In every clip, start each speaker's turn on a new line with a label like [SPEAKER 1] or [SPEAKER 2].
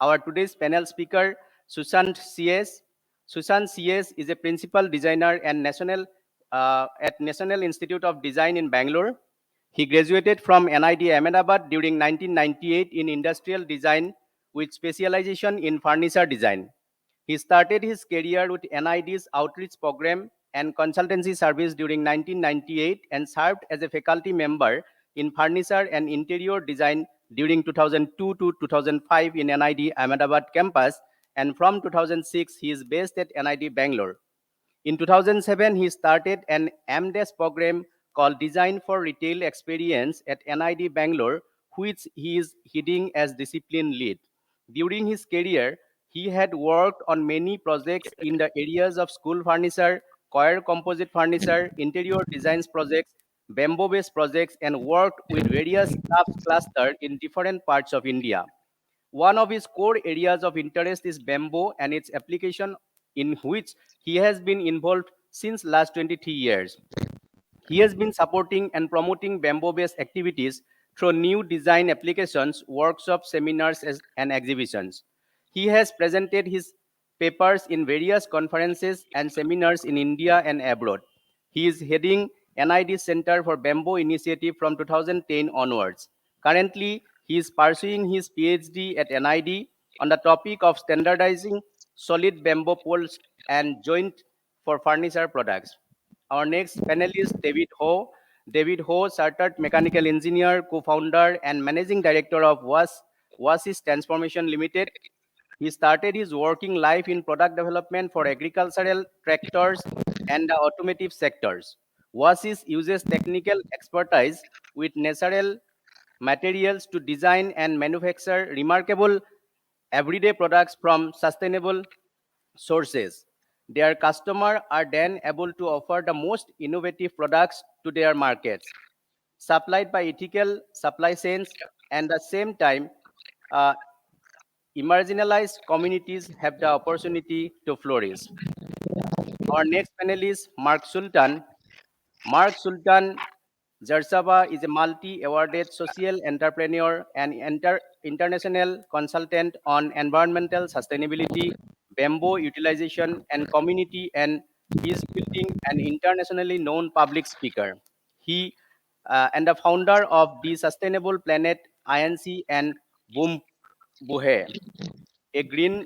[SPEAKER 1] our today's panel speaker, Susanth CS. Susanth CS is a principal designer and at National Institute of Design in Bangalore. He graduated from NID Ahmedabad during 1998 in industrial design with specialization in furniture design. He started his career with NID's outreach program and consultancy service during 1998 and served as a faculty member in furniture and interior design during 2002 to 2005 in NID Ahmedabad campus, and from 2006 he is based at NID Bangalore. In 2007, he started an MDes program called Design for Retail Experience at NID Bangalore, which he is heading as discipline lead. During his career, he had worked on many projects in the areas of school furniture, choir composite furniture, interior designs projects, bamboo-based projects, and worked with various crafts clusters in different parts of India. One of his core areas of interest is bamboo and its application, in which he has been involved since last 23 years. He has been supporting and promoting bamboo-based activities through new design applications, workshops, seminars, and exhibitions. He has presented his papers in various conferences and seminars in India and abroad. He is heading NID Center for Bamboo Initiative from 2010 onwards. Currently, he is pursuing his PhD at NID on the topic of standardizing solid bamboo poles and joint for furniture products. Our next panelist, David Ho. David Ho, Chartered Mechanical Engineer, co-founder and Managing Director of Oasis Transformation Limited. He started his working life in product development for agricultural tractors and the automotive sectors. Oasis uses technical expertise with natural materials to design and manufacture remarkable everyday products from sustainable sources. Their customers are then able to offer the most innovative products to their markets, supplied by ethical supply chains, and at the same time, uh, marginalized communities have the opportunity to flourish. Our next panel is Mark Sultan. Mark Sultan Gersava is a multi-awarded social entrepreneur and international consultant on environmental sustainability, bamboo utilization, and community, and he is building an internationally known public speaker. He and the founder of the Sustainable Planet INC and Boom Buhe, a green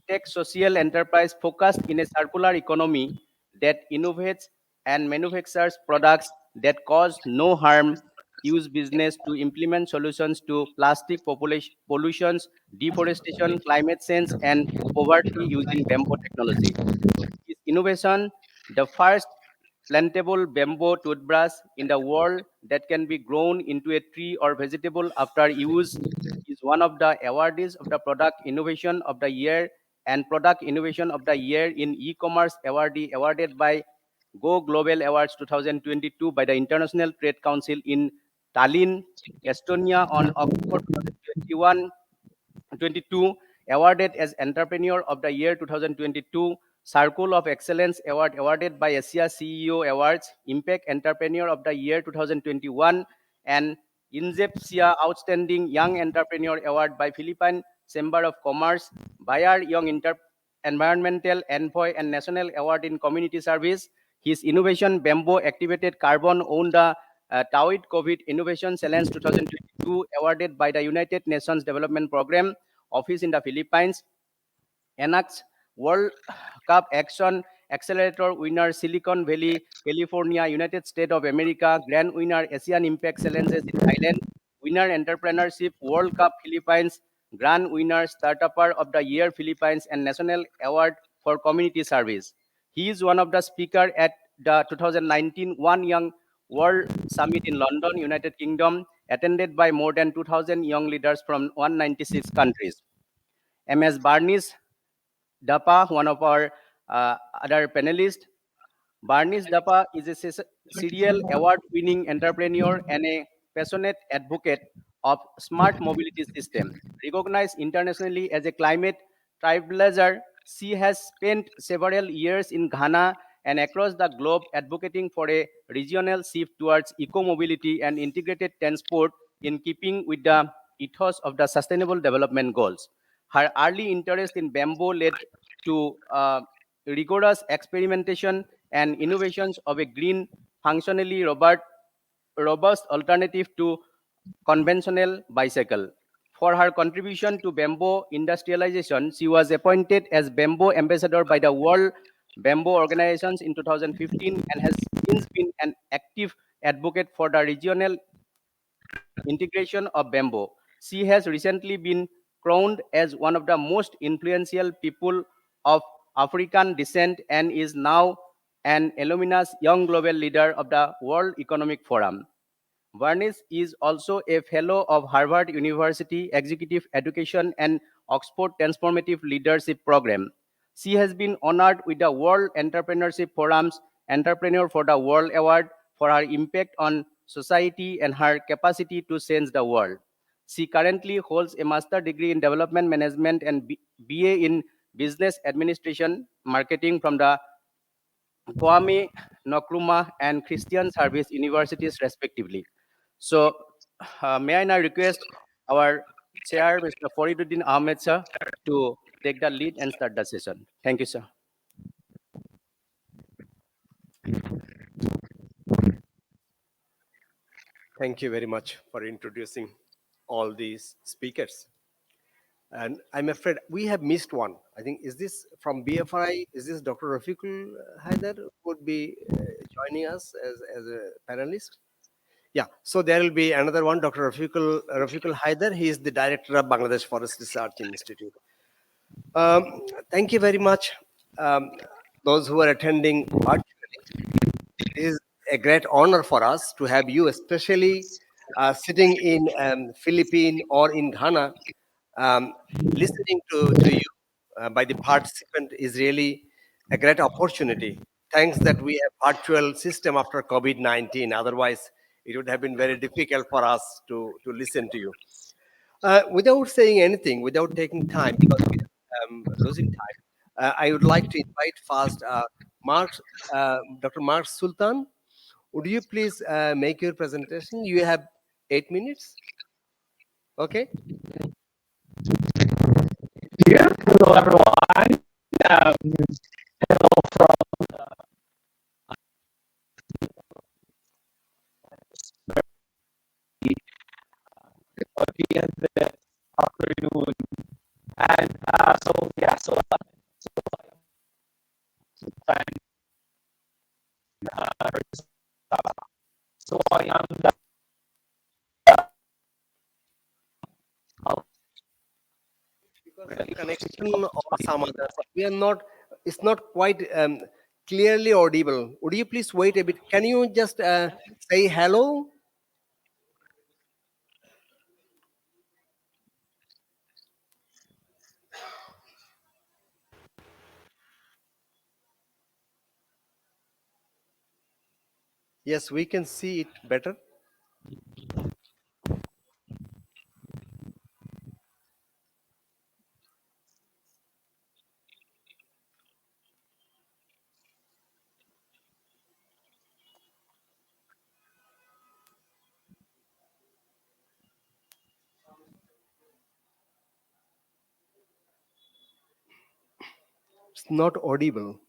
[SPEAKER 1] tech social enterprise focused in a circular economy that innovates and manufactures products that cause no harm, use business to implement solutions to plastic population pollutions, deforestation, climate change, and poverty using bamboo technology. His innovation, the first plantable bamboo toothbrush in the world that can be grown into a tree or vegetable after use, is one of the awardees of the Product Innovation of the Year and Product Innovation of the Year in E-commerce awardee awarded by Go Global Awards 2022 by the International Trade Council in Tallinn, Estonia on October 2021 22, awarded as Entrepreneur of the Year 2022, Circle of Excellence Award awarded by Asia CEO Awards, Impact Entrepreneur of the Year 2021, and Inzepsia Outstanding Young Entrepreneur Award by Philippine Chamber of Commerce, Bayer Young Environmental Envoy and National Award in Community Service. His innovation, Bamboo Activated Carbon, won the Tawid COVID Innovation Challenge 2022, awarded by the United Nations Development Program Office in the Philippines. Enacts World Cup Action Accelerator winner, Silicon Valley, California, United States of America, Grand winner, Asian Impact Challenges in Thailand, winner, Entrepreneurship World Cup Philippines, Grand winner, Startupper of the Year Philippines, and National Award for Community Service. He is one of the speakers at the 2019 One Young World Summit in London, United Kingdom, attended by more than 2,000 young leaders from 196 countries. MS Bernice Dapaah, one of our other panelists. Bernice Dapaah is a serial award-winning entrepreneur and a passionate advocate of smart mobility system. Recognized internationally as a climate trailblazer, she has spent several years in Ghana and across the globe advocating for a regional shift towards eco-mobility and integrated transport in keeping with the ethos of the Sustainable Development Goals. Her early interest in bamboo led to rigorous experimentation and innovations of a green, functionally robust alternative to conventional bicycle. For her contribution to bamboo industrialization, she was appointed as bamboo ambassador by the World Bamboo Organizations in 2015 and has since been an active advocate for the regional integration of bamboo. She has recently been crowned as one of the most influential people of African descent and is now an illustrious young global leader of the World Economic Forum. Bernice is also a fellow of Harvard University Executive Education and Oxford Transformative Leadership Program. She has been honored with the World Entrepreneurship Forum's Entrepreneur for the World Award for her impact on society and her capacity to change the world. She currently holds a master's degree in development management and BA in business administration marketing from the Kwame Nkrumah and Christian Service Universities, respectively. So, may I now request our chair, Mr. Fariduddin Ahmed, sir, to take the lead and start the session. Thank you, sir.
[SPEAKER 2] Thank you very much for introducing all these speakers. And I'm afraid we have missed one. I think, is this from BFI? Is this Dr. Rafiqul Haider who would be joining us as a panelist? Yeah, so there will be another one, Dr. Rafiqul Haider. He is the director of Bangladesh Forest Research Institute. Thank you very much, um, those who are attending virtually. It is a great honor for us to have you, especially sitting in Philippines or in Ghana, um, listening to you by the participant is really a great opportunity. Thanks that we have virtual system after COVID-19. Otherwise, it would have been very difficult for us to listen to you. Without saying anything, without taking time, because we are losing time, I would like to invite first Mark, Dr. Mark Sultan. Would you please make your presentation? You have 8 minutes. Okay.
[SPEAKER 3] Yeah, hello everyone. Um, hello from the audience this afternoon. And so, yeah, so I'm Gersava. So I am the
[SPEAKER 2] Because of connection or some other, we are not. It's not quite clearly audible. Would you please wait a bit? Can you just say hello? Yes, we can see it better. It's not audible.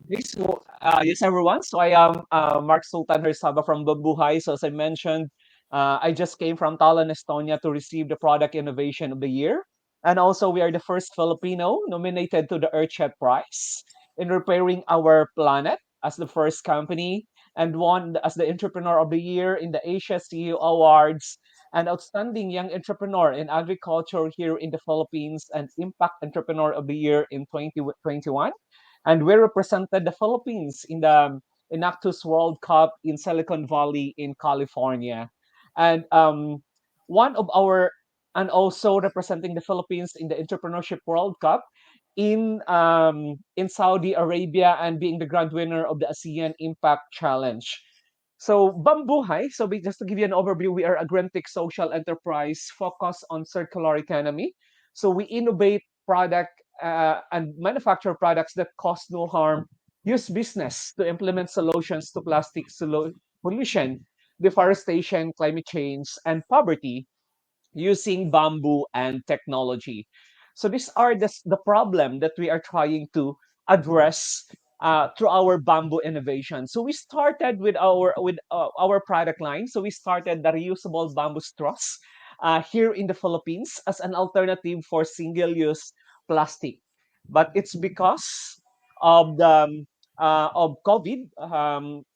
[SPEAKER 3] Yes, so, yes, everyone. So I am Mark Sultan Gersava from Babuhay. So as I mentioned, I just came from Tallinn, Estonia to receive the Product Innovation of the Year. And also, we are the first Filipino nominated to the Earthshot Prize in repairing our planet as the first company and won as the Entrepreneur of the Year in the Asia CEO Awards and Outstanding Young Entrepreneur in Agriculture here in the Philippines and Impact Entrepreneur of the Year in 2021, and we represented the Philippines in the Inactus World Cup in Silicon Valley in California, and one of our and also representing the Philippines in the Entrepreneurship World Cup in Saudi Arabia and being the grand winner of the ASEAN Impact Challenge. So Bambuhay, just to give you an overview, we are a green tech social enterprise focused on circular economy. So we innovate product and manufacture products that cause no harm, use business to implement solutions to pollution, deforestation, climate change, and poverty using bamboo and technology. So these are the problem that we are trying to address through our bamboo innovation. So we started with our product line. So we started the reusable bamboo straws here in the Philippines as an alternative for single-use plastic. But it's because of the of COVID.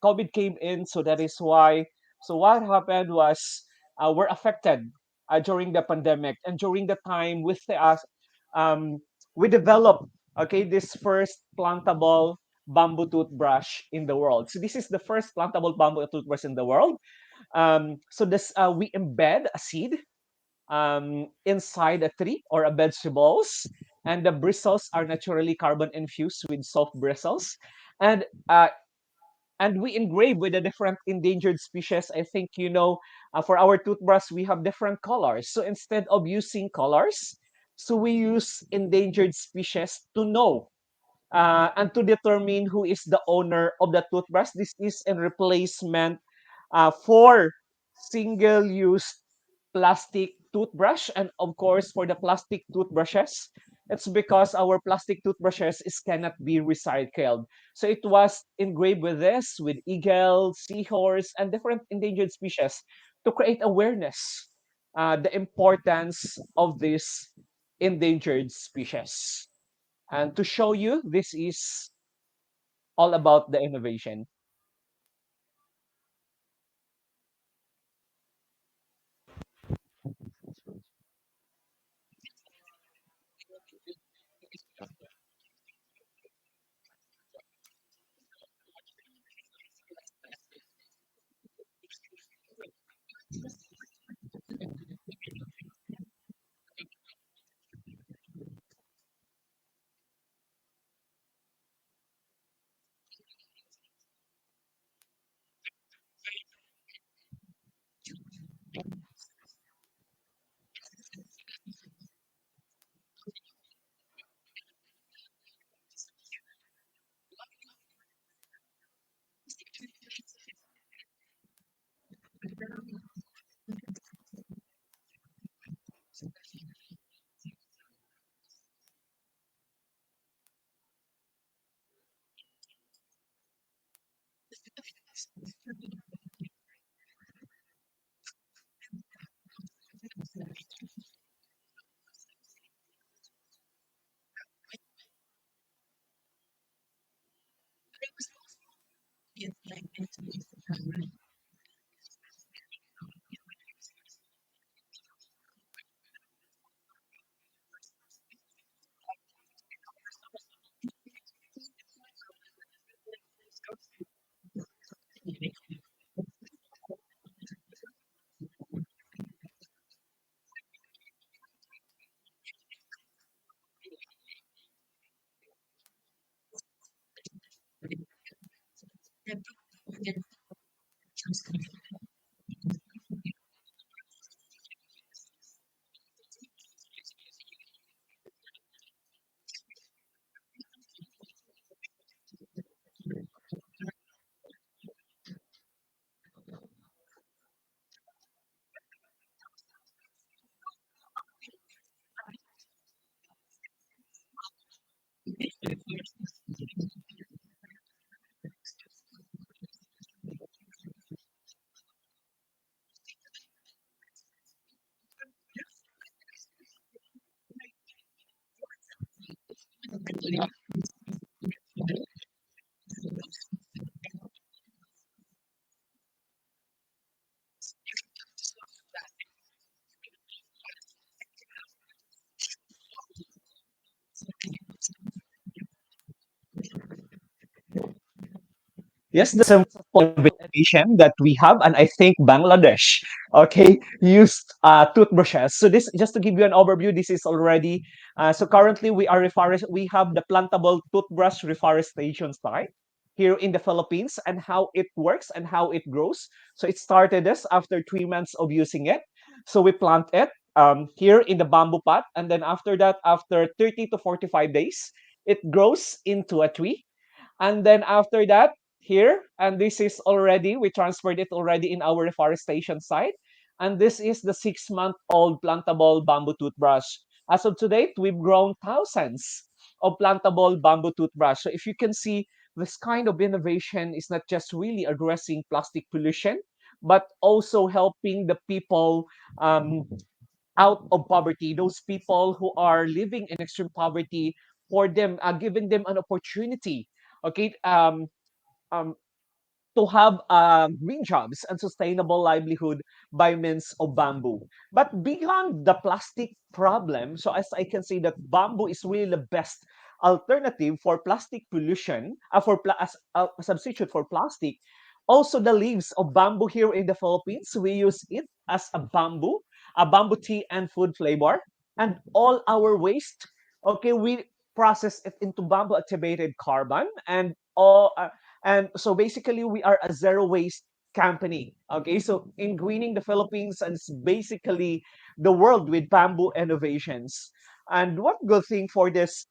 [SPEAKER 3] COVID came in, so that is why. So what happened was we're affected during the pandemic, and during the time with us, um, we developed this first plantable bamboo toothbrush in the world. So this is the first plantable bamboo toothbrush in the world. So this we embed a seed inside a tree or a vegetables, and the bristles are naturally carbon infused with soft bristles, and we engrave with the different endangered species. I think for our toothbrush we have different colors. So instead of using colors, so we use endangered species to know and to determine who is the owner of the toothbrush. This is in replacement for single-use plastic toothbrush, and of course for the plastic toothbrushes, it's because our plastic toothbrushes is cannot be recycled. So it was engraved with this, with eagle, seahorse, and different endangered species to create awareness, the importance of this endangered species. And to show you, this is all about the innovation. Yes, the simple innovation that we have, and I think Bangladesh, used toothbrushes. So this, just to give you an overview, this is already so currently we have the plantable toothbrush reforestation site here in the Philippines, and how it works and how it grows. So it started us after 3 months of using it. So we plant it, here in the bamboo pot. And then after that, after 30 to 45 days, it grows into a tree. And then after that, here, and this is already, we transferred it already in our reforestation site. And this is the 6-month-old plantable bamboo toothbrush. As of today, we've grown thousands of plantable bamboo toothbrush. So if you can see, this kind of innovation is not just really addressing plastic pollution, but also helping the people um, out of poverty, those people who are living in extreme poverty, for them, giving them an opportunity, okay, um, to have green jobs and sustainable livelihood by means of bamboo. But beyond the plastic problem, so as I can say that bamboo is really the best alternative for plastic pollution, as a substitute for plastic. Also, the leaves of bamboo here in the Philippines, we use it as a bamboo tea and food flavor. And all our waste, okay, we process it into bamboo activated carbon, and so basically, we are a zero waste company. Okay, so in greening the Philippines, and it's basically the world with bamboo innovations. And what good thing for this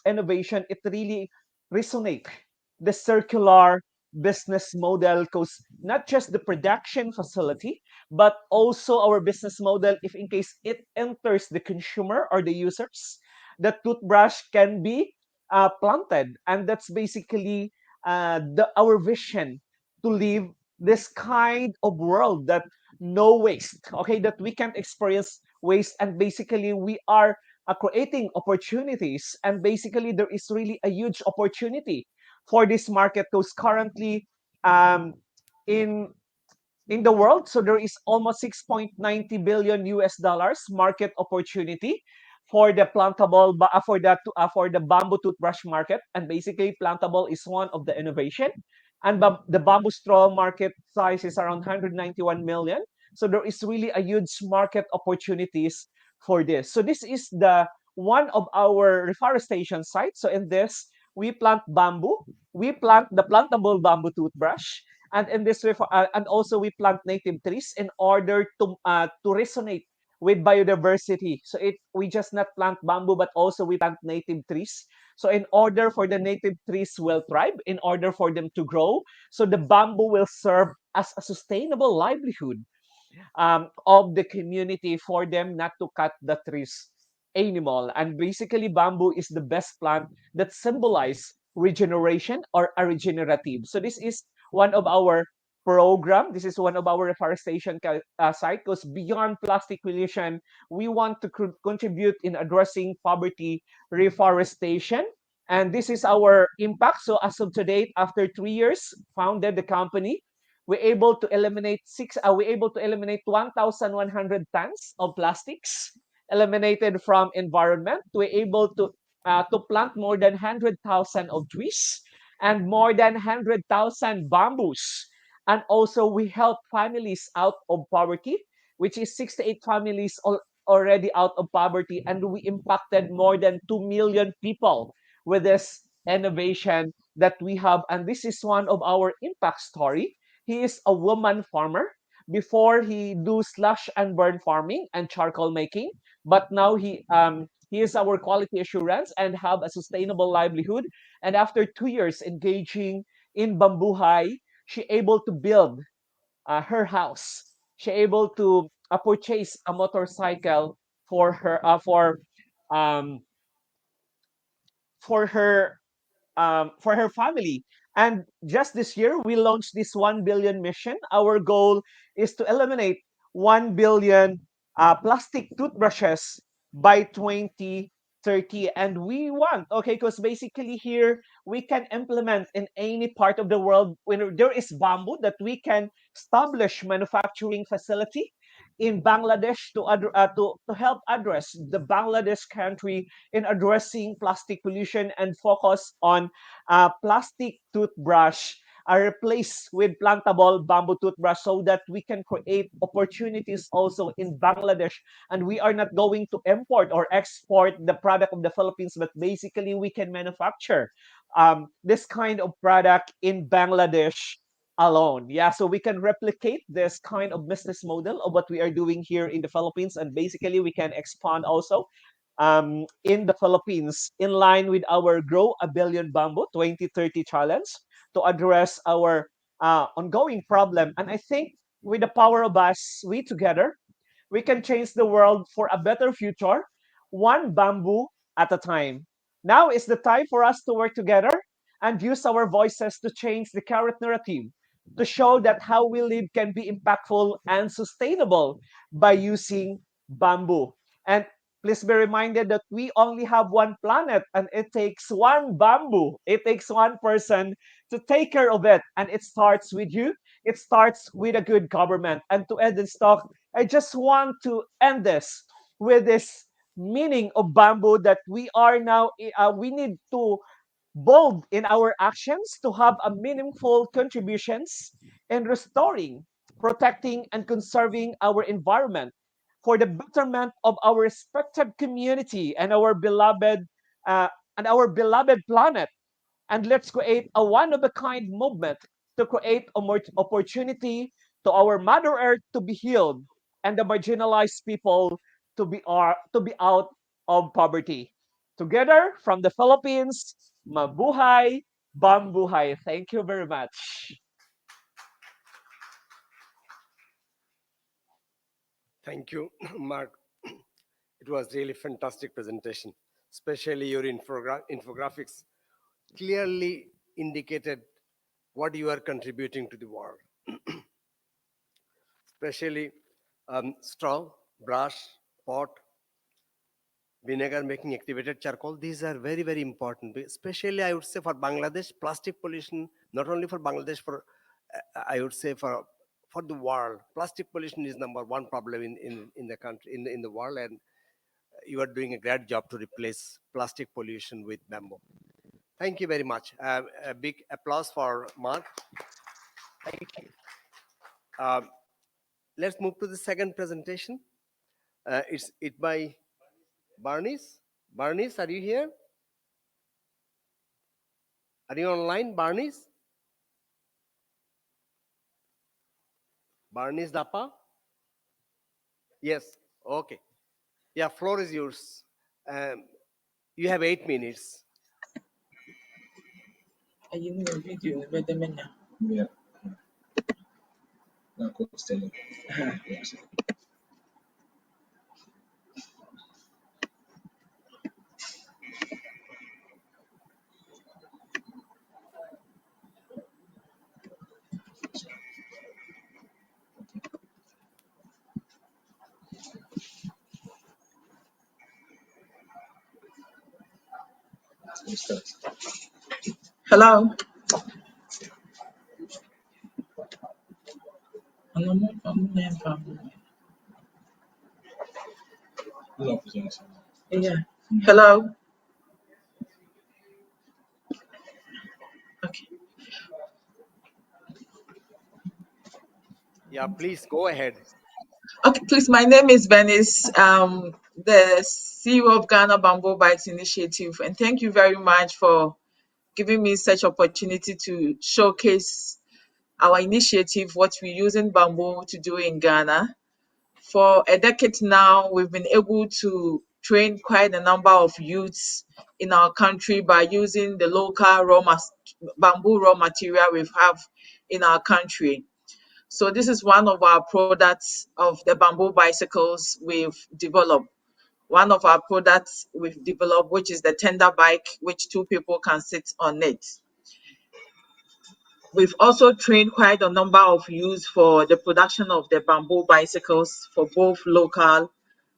[SPEAKER 3] innovation, it really resonate the circular business model, because not just the production facility, but also our business model, if in case it enters the consumer or the users, the toothbrush can be planted. And that's basically our vision to live this kind of world that no waste, okay, that we can experience waste. And basically we are creating opportunities, and basically there is really a huge opportunity for this market, because currently um, in in the world. So there is almost 6.90 billion US dollars market opportunity for the for the bamboo toothbrush market. And basically plantable is one of the innovation. And the bamboo straw market size is around 191 million. So there is really a huge market opportunities for this. So this is the one of our reforestation sites. So in this, we plant bamboo, we plant the plantable bamboo toothbrush, and in this way, and also we plant native trees in order to resonate with biodiversity. So we just not plant bamboo, but also we plant native trees. So in order for the native trees will thrive, in order for them to grow, so the bamboo will serve as a sustainable livelihood of the community, for them not to cut the trees anymore. And basically, bamboo is the best plant that symbolize regeneration or a regenerative. So this is one of our program. This is one of our reforestation site, because beyond plastic pollution, we want to contribute in addressing poverty reforestation. And this is our impact. So as of today, after 3 years, founded the company, we're able to eliminate 1,100 tons of plastics eliminated from environment. We're able to plant more than 100,000 of trees and more than 100,000 bamboos. And also we help families out of poverty, which is 68 families already out of poverty, and we impacted more than 2 million people with this innovation that we have. And this is one of our impact story. He is a woman farmer. Before he do slash and burn farming and charcoal making, but now he is our quality assurance and have a sustainable livelihood. And after 2 years engaging in bambuhay, she able to build her house. She able to purchase a motorcycle for her um, for her for her family. And just this year, we launched this 1 billion mission. Our goal is to eliminate 1 billion plastic toothbrushes by 2030. And we want, okay, because basically here we can implement in any part of the world when there is bamboo, that we can establish manufacturing facility in Bangladesh to help address the Bangladesh country in addressing plastic pollution, and focus on plastic toothbrush are replaced with plantable bamboo toothbrush, so that we can create opportunities also in Bangladesh. And we are not going to import or export the product of the Philippines, but basically we can manufacture this kind of product in Bangladesh alone. Yeah, so we can replicate this kind of business model of what we are doing here in the Philippines, and basically we can expand also in the Philippines in line with our Grow a Billion Bamboo 2030 challenge to address our ongoing problem. And I think with the power of us, we together, we can change the world for a better future, one bamboo at a time. Now is the time for us to work together and use our voices to change the current narrative, to show that how we live can be impactful and sustainable by using bamboo. And please be reminded that we only have one planet and it takes one bamboo. It takes one person to take care of it. And it starts with you. It starts with a good government. And to end this talk, I just want to end this with this meaning of bamboo that we are now, we need to bold in our actions to have a meaningful contributions in restoring, protecting, and conserving our environment for the betterment of our respective community uh, and our beloved planet. And let's create a one of a kind movement to create a more opportunity to our Mother Earth to be healed and the marginalized people to be out of poverty. Together from the Philippines, mabuhay, bambuhay. Thank you very much.
[SPEAKER 2] Thank you, Mark. It was really fantastic presentation, especially your infographics clearly indicated what you are contributing to the world, especially straw, brush, pot, vinegar making activated charcoal. These are very, very important, especially I would say for Bangladesh, plastic pollution, not only for Bangladesh, for I would say for the world. Plastic pollution is number one problem in the country, in the world, and you are doing a great job to replace plastic pollution with bamboo. Thank you very much. A big applause for Mark.
[SPEAKER 3] Thank you.
[SPEAKER 2] Um, let's move to the second presentation. It's by Bernice. Bernice, are you here? Are you online, Bernice? Bernice Dapaah? Yes. Okay. Yeah, floor is yours. Um, you have 8 minutes.
[SPEAKER 4] Ayun yung video, pwede man niya. Yeah. Nakusta yun. Hello? Ano mo? Ano na yung problem? Yeah. Hello? Okay.
[SPEAKER 2] Yeah, please go ahead.
[SPEAKER 4] Okay, please, my name is Bernice, the CEO of Ghana Bamboo Bites Initiative, and thank you very much for giving me such opportunity to showcase our initiative, what we're using bamboo to do in Ghana. For a decade now, we've been able to train quite a number of youths in our country by using the local bamboo raw material we have in our country. So this is one of our products of the bamboo bicycles we've developed. One of our products we've developed, which is the tender bike, which 2 people can sit on it. We've also trained quite a number of youths for the production of the bamboo bicycles for both local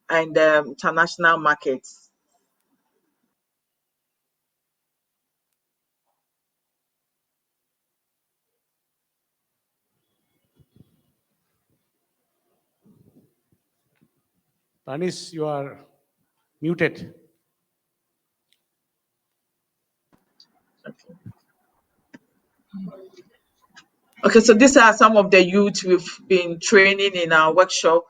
[SPEAKER 4] and international markets.
[SPEAKER 5] Bernice, you are muted.
[SPEAKER 4] Okay, so these are some of the youth we've been training in our workshop.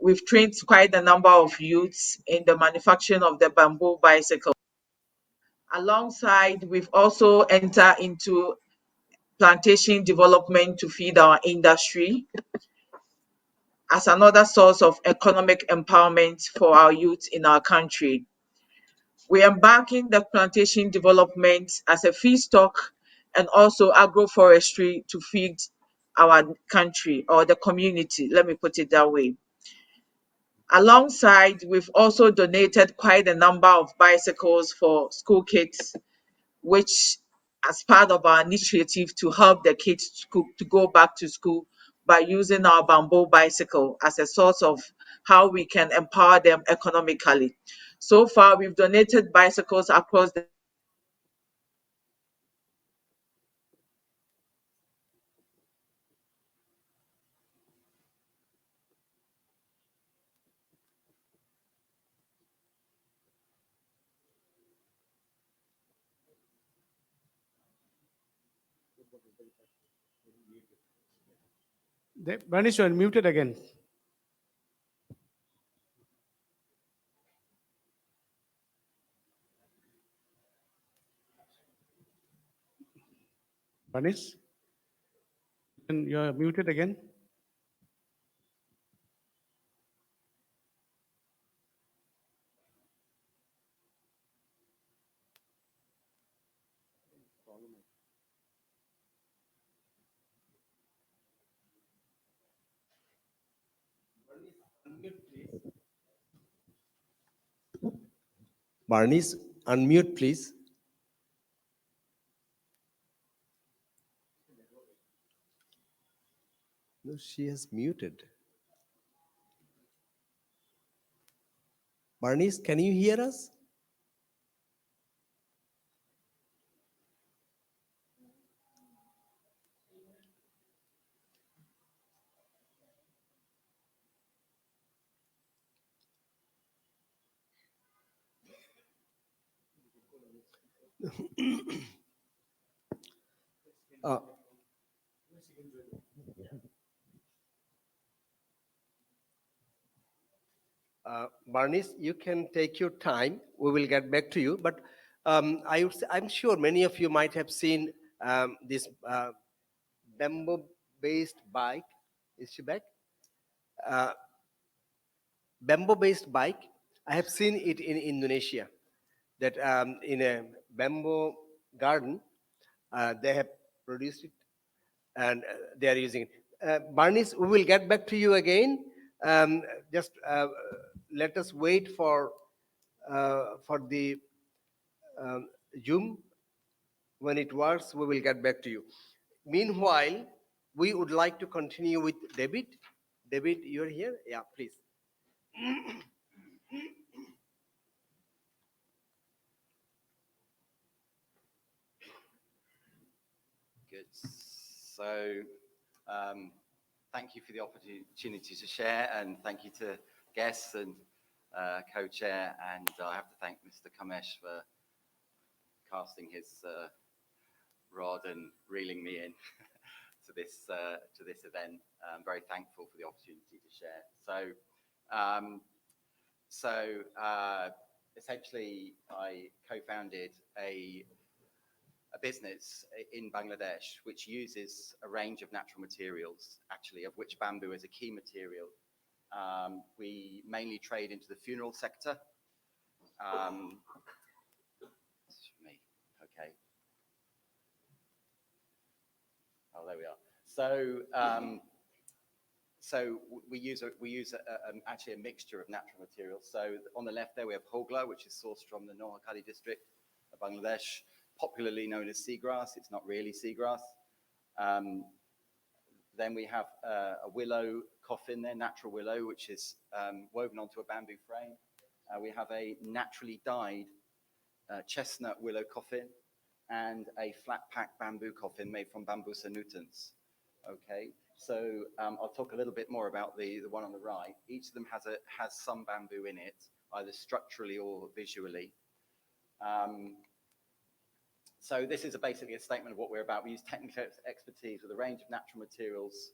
[SPEAKER 4] We've trained quite a number of youths in the manufacturing of the bamboo bicycle. Alongside, we've also entered into plantation development to feed our industry as another source of economic empowerment for our youth in our country. We're embarking the plantation development as a feedstock and also agroforestry to feed our country or the community, let me put it that way. Alongside, we've also donated quite a number of bicycles for school kids, which as part of our initiative to help the kids to go back to school by using our bamboo bicycle as a source of how we can empower them economically. So far, we've donated bicycles across the
[SPEAKER 5] Bernice, you are muted again. Bernice, and you are muted again.
[SPEAKER 2] Bernice, unmute, please. No, she has muted. Bernice, can you hear us? Uh, Bernice, you can take your time. We will get back to you. But I'm sure many of you might have seen this bamboo-based bike. Is she back? Bamboo-based bike. I have seen it in Indonesia. That in a bamboo garden, they have produced it and they are using it. Bernice, we will get back to you again. Just let us wait for the Zoom. When it works, we will get back to you. Meanwhile, we would like to continue with David. David, you're here? Yeah, please.
[SPEAKER 6] Good. So, thank you for the opportunity to share, and thank you to guests and co-chair. And I have to thank Mr. Kamesh for casting his rod and reeling me in to this event. I'm very thankful for the opportunity to share. Essentially, I co-founded a business in Bangladesh which uses a range of natural materials, actually, of which bamboo is a key material. We mainly trade into the funeral sector. Me, okay. Oh, there we are. So we use actually a mixture of natural materials. So on the left there we have hogla, which is sourced from the Noakhali district of Bangladesh, popularly known as seagrass. It's not really seagrass. Then we have a willow coffin there, natural willow, which is woven onto a bamboo frame. We have a naturally dyed chestnut willow coffin and a flat pack bamboo coffin made from bamboo nutans. Okay, so I'll talk a little bit more about the one on the right. Each of them has some bamboo in it, either structurally or visually. So this is basically a statement of what we're about. We use technical expertise with a range of natural materials,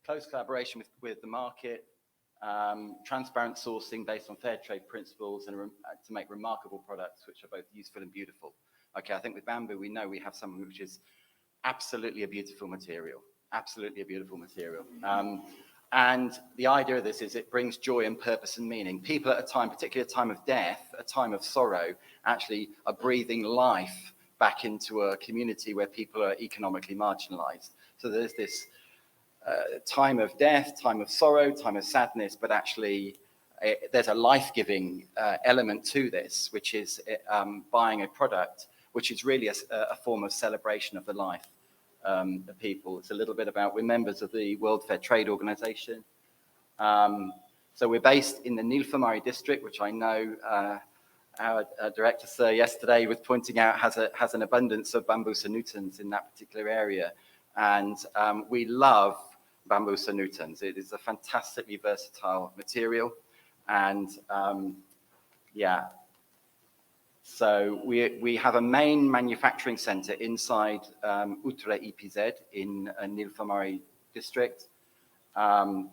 [SPEAKER 6] close collaboration with the market, transparent sourcing based on fair trade principles, and to make remarkable products which are both useful and beautiful. Okay, I think with bamboo, we know we have something which is absolutely a beautiful material, absolutely a beautiful material. And the idea of this is it brings joy and purpose and meaning. People at a time, particularly a time of death, a time of sorrow, actually are breathing life back into a community where people are economically marginalized. So there's this time of death, time of sorrow, time of sadness, but actually there's a life-giving element to this, which is buying a product, which is really a form of celebration of the life of people. It's a little bit about, we're members of the World Fair Trade Organization. So we're based in the Nilphamari district, which I know our director, sir, yesterday was pointing out has an abundance of bamboo sanutans in that particular area. And we love bamboo sanutans. It is a fantastically versatile material. And yeah, so we have a main manufacturing center inside Uttara EPZ in Nilphamari district. And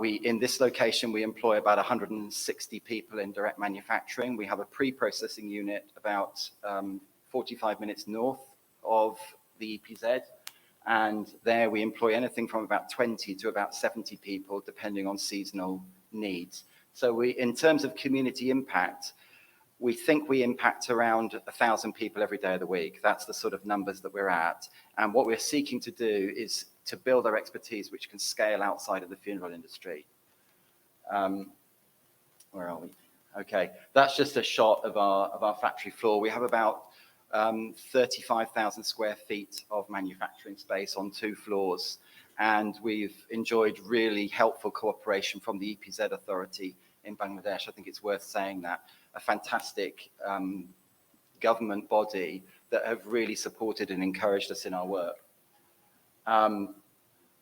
[SPEAKER 6] in this location, we employ about 160 people in direct manufacturing. We have a pre-processing unit about 45 minutes north of the EPZ. And there we employ anything from about 20 to about 70 people, depending on seasonal needs. So in terms of community impact, we think we impact around 1,000 people every day of the week. That's the sort of numbers that we're at. And what we're seeking to do is to build our expertise, which can scale outside of the funeral industry. Where are we? Okay, that's just a shot of our factory floor. We have about 35,000 square feet of manufacturing space on 2 floors. And we've enjoyed really helpful cooperation from the EPZ authority in Bangladesh. I think it's worth saying that. A fantastic government body that have really supported and encouraged us in our work.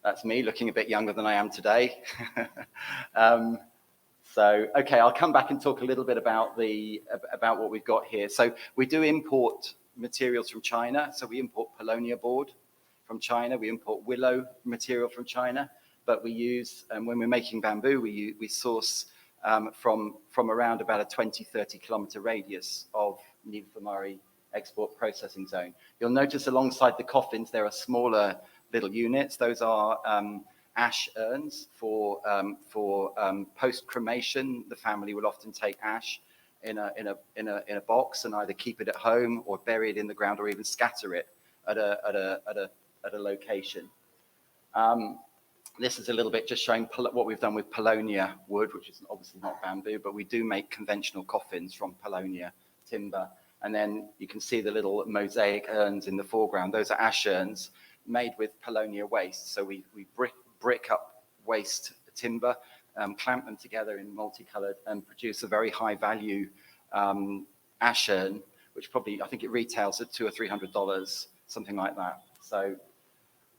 [SPEAKER 6] That's me looking a bit younger than I am today. So, okay, I'll come back and talk a little bit about what we've got here. So we do import materials from China. So we import Paulownia board from China. We import willow material from China. But we use, when we're making bamboo, we source from around about a 20-30 kilometer radius of Nilphamari export processing zone. You'll notice alongside the coffins, there are smaller little units. Those are ash urns for post-cremation. The family will often take ash in a box and either keep it at home or bury it in the ground or even scatter it at a location. This is a little bit just showing what we've done with Paulownia wood, which is obviously not bamboo, but we do make conventional coffins from Paulownia timber. And then you can see the little mosaic urns in the foreground. Those are ash urns made with Paulownia waste. So we brick up waste timber, clamp them together in multicolored, and produce a very high value ash urn, which probably, I think it retails at $200 or $300, something like that. So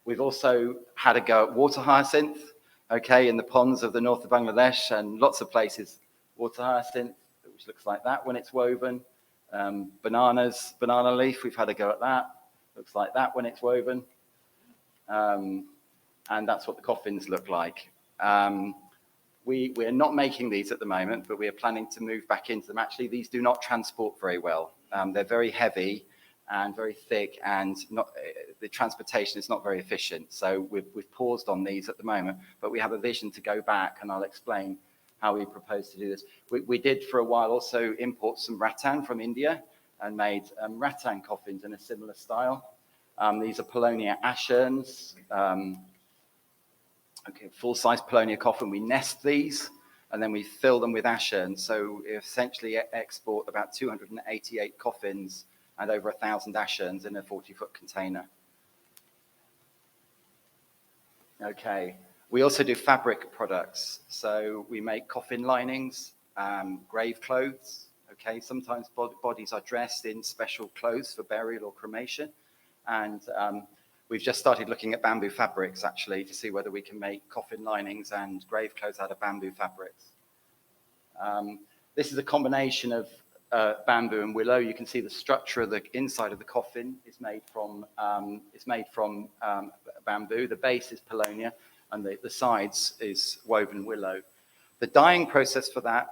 [SPEAKER 6] we've also had a go at water hyacinth, okay, in the ponds of the north of Bangladesh and lots of places. Water hyacinth, which looks like that when it's woven. Banana leaf, we've had a go at that. Looks like that when it's woven. And that's what the coffins look like. We're not making these at the moment, but we are planning to move back into them. Actually, these do not transport very well. They're very heavy and very thick, and the transportation is not very efficient. So we've paused on these at the moment, but we have a vision to go back, and I'll explain how we propose to do this. We did for a while also import some rattan from India and made rattan coffins in a similar style. These are Paulownia ash urns. Okay, full-size Paulownia coffin. We nest these, and then we fill them with ash urns. So we essentially export about 288 coffins and over 1,000 ash urns in a 40-foot container. Okay, we also do fabric products. So we make coffin linings, grave clothes. Okay, sometimes bodies are dressed in special clothes for burial or cremation. And we've just started looking at bamboo fabrics, actually, to see whether we can make coffin linings and grave clothes out of bamboo fabrics. This is a combination of bamboo and willow. You can see the structure of the inside of the coffin is made from bamboo. The base is Paulownia, and the sides is woven willow. The dyeing process for that,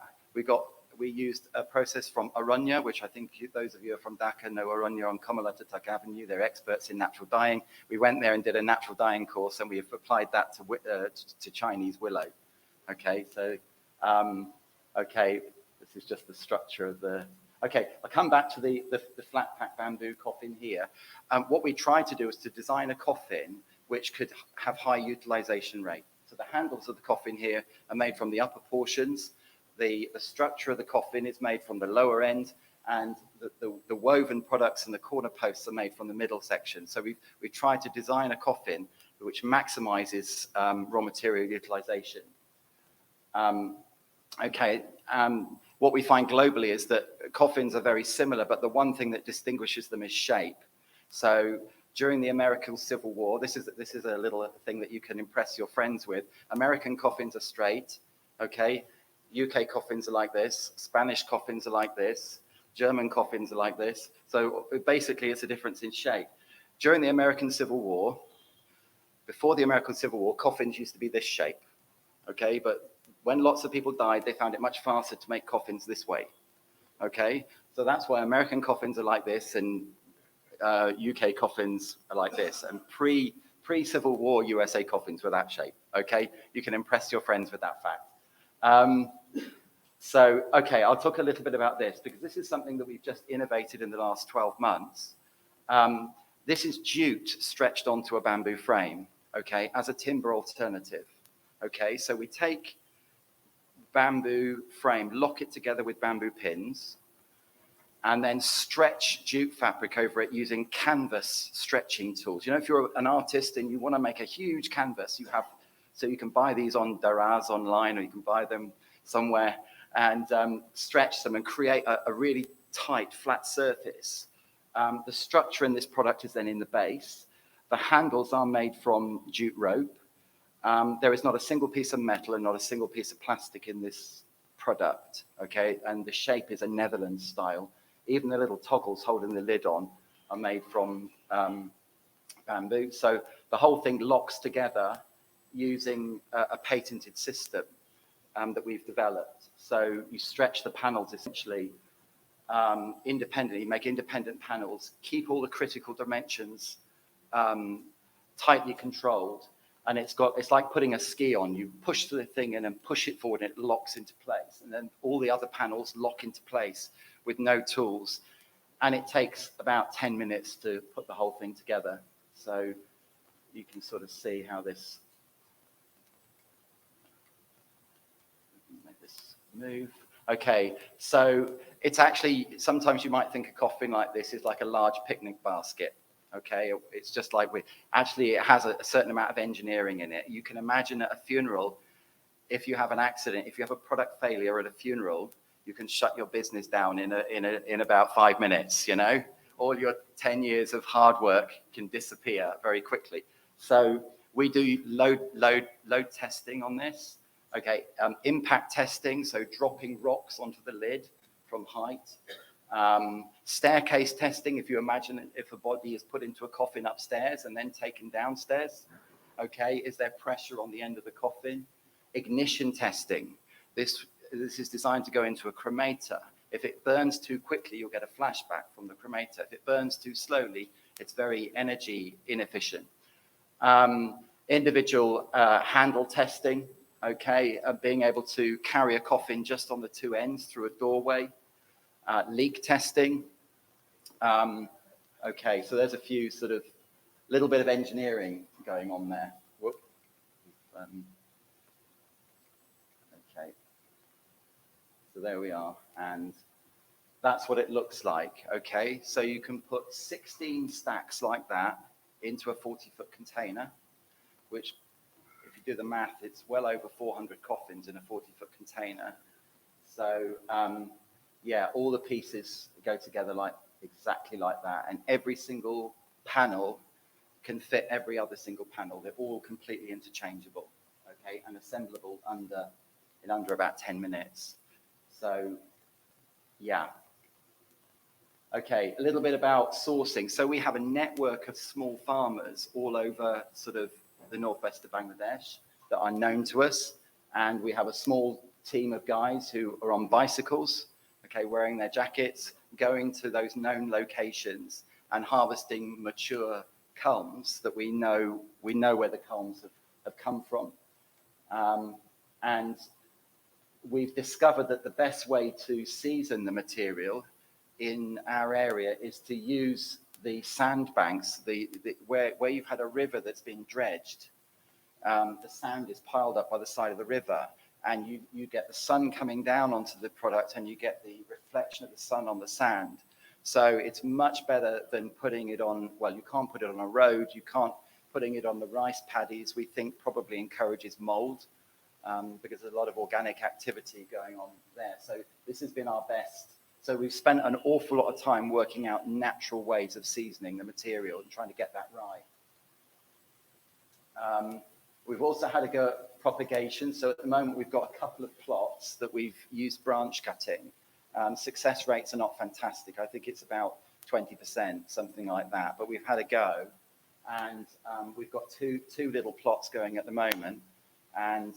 [SPEAKER 6] we used a process from Arunya, which I think those of you who are from Dhaka know Arunya on Kamalatatak Avenue. They're experts in natural dyeing. We went there and did a natural dyeing course, and we have applied that to Chinese willow. Okay, so, okay, this is just the structure of the, okay, I'll come back to the flat pack bamboo coffin here. What we tried to do is to design a coffin which could have high utilization rate. So the handles of the coffin here are made from the upper portions. The structure of the coffin is made from the lower end, and the woven products and the corner posts are made from the middle section. So we've tried to design a coffin which maximizes raw material utilization. What we find globally is that coffins are very similar, but the one thing that distinguishes them is shape. So during the American Civil War, this is a little thing that you can impress your friends with. American coffins are straight, okay? UK coffins are like this, Spanish coffins are like this, German coffins are like this. So basically it's a difference in shape. During the American Civil War, before the American Civil War, coffins used to be this shape, okay? But when lots of people died, they found it much faster to make coffins this way, okay? So that's why American coffins are like this and UK coffins are like this. And pre-Civil War USA coffins were that shape, okay? You can impress your friends with that fact. Okay, I'll talk a little bit about this because this is something that we've just innovated in the last 12 months. This is jute stretched onto a bamboo frame, okay, as a timber alternative, okay? So we take bamboo frame, lock it together with bamboo pins, and then stretch jute fabric over it using canvas stretching tools. You know, if you're an artist and you want to make a huge canvas, so you can buy these on Daraz online, or you can buy them somewhere and stretch them and create a really tight, flat surface. The structure in this product is then in the base. The handles are made from jute rope. There is not a single piece of metal and not a single piece of plastic in this product, okay? And the shape is a Netherlands style. Even the little toggles holding the lid on are made from bamboo. So the whole thing locks together using a patented system that we've developed. So you stretch the panels essentially independently, make independent panels, keep all the critical dimensions tightly controlled, and it's like putting a ski on. You push the thing in and push it forward and it locks into place, and then all the other panels lock into place with no tools, and it takes about 10 minutes to put the whole thing together. So you can sort of see how this, make this move. Okay, so it's actually, sometimes you might think a coffin like this is like a large picnic basket. Okay, it's just like actually it has a certain amount of engineering in it. You can imagine at a funeral, if you have an accident, if you have a product failure at a funeral, you can shut your business down in about 5 minutes, you know? All your 10 years of hard work can disappear very quickly. So we do load testing on this. Okay, impact testing, so dropping rocks onto the lid from height. Staircase testing, if you imagine if a body is put into a coffin upstairs and then taken downstairs, okay, is there pressure on the end of the coffin? Ignition testing, this is designed to go into a cremator. If it burns too quickly, you'll get a flashback from the cremator. If it burns too slowly, it's very energy inefficient. Individual handle testing, okay, being able to carry a coffin just on the two ends through a doorway. Leak testing. Okay, so there's a few sort of little bit of engineering going on there. Whoop. Okay, so there we are, and that's what it looks like. Okay, so you can put 16 stacks like that into a 40-foot container, which, if you do the math, it's well over 400 coffins in a 40-foot container. So yeah, all the pieces go together exactly like that, and every single panel can fit every other single panel. They're all completely interchangeable, okay, and assemblable in under about 10 minutes. So yeah. Okay, a little bit about sourcing. So we have a network of small farmers all over sort of the northwest of Bangladesh. that are known to us. And we have a small team of guys who are on bicycles, okay, wearing their jackets, going to those known locations and harvesting mature culms that we know where the culms have come from. And we've discovered that the best way to season the material in our area is to use the sandbanks, where you've had a river that's been dredged. The sand is piled up by the side of the river, and you get the sun coming down onto the product, and you get the reflection of the sun on the sand. So it's much better than putting it on, well, you can't put it on a road, you can't putting it on the rice paddies, we think probably encourages mold, because there's a lot of organic activity going on there. So this has been our best. So we've spent an awful lot of time working out natural ways of seasoning the material and trying to get that right. We've also had a go at propagation. So at the moment, we've got a couple of plots that we've used branch cutting. Success rates are not fantastic. I think it's about 20%, something like that. But we've had a go. And we've got two little plots going at the moment. And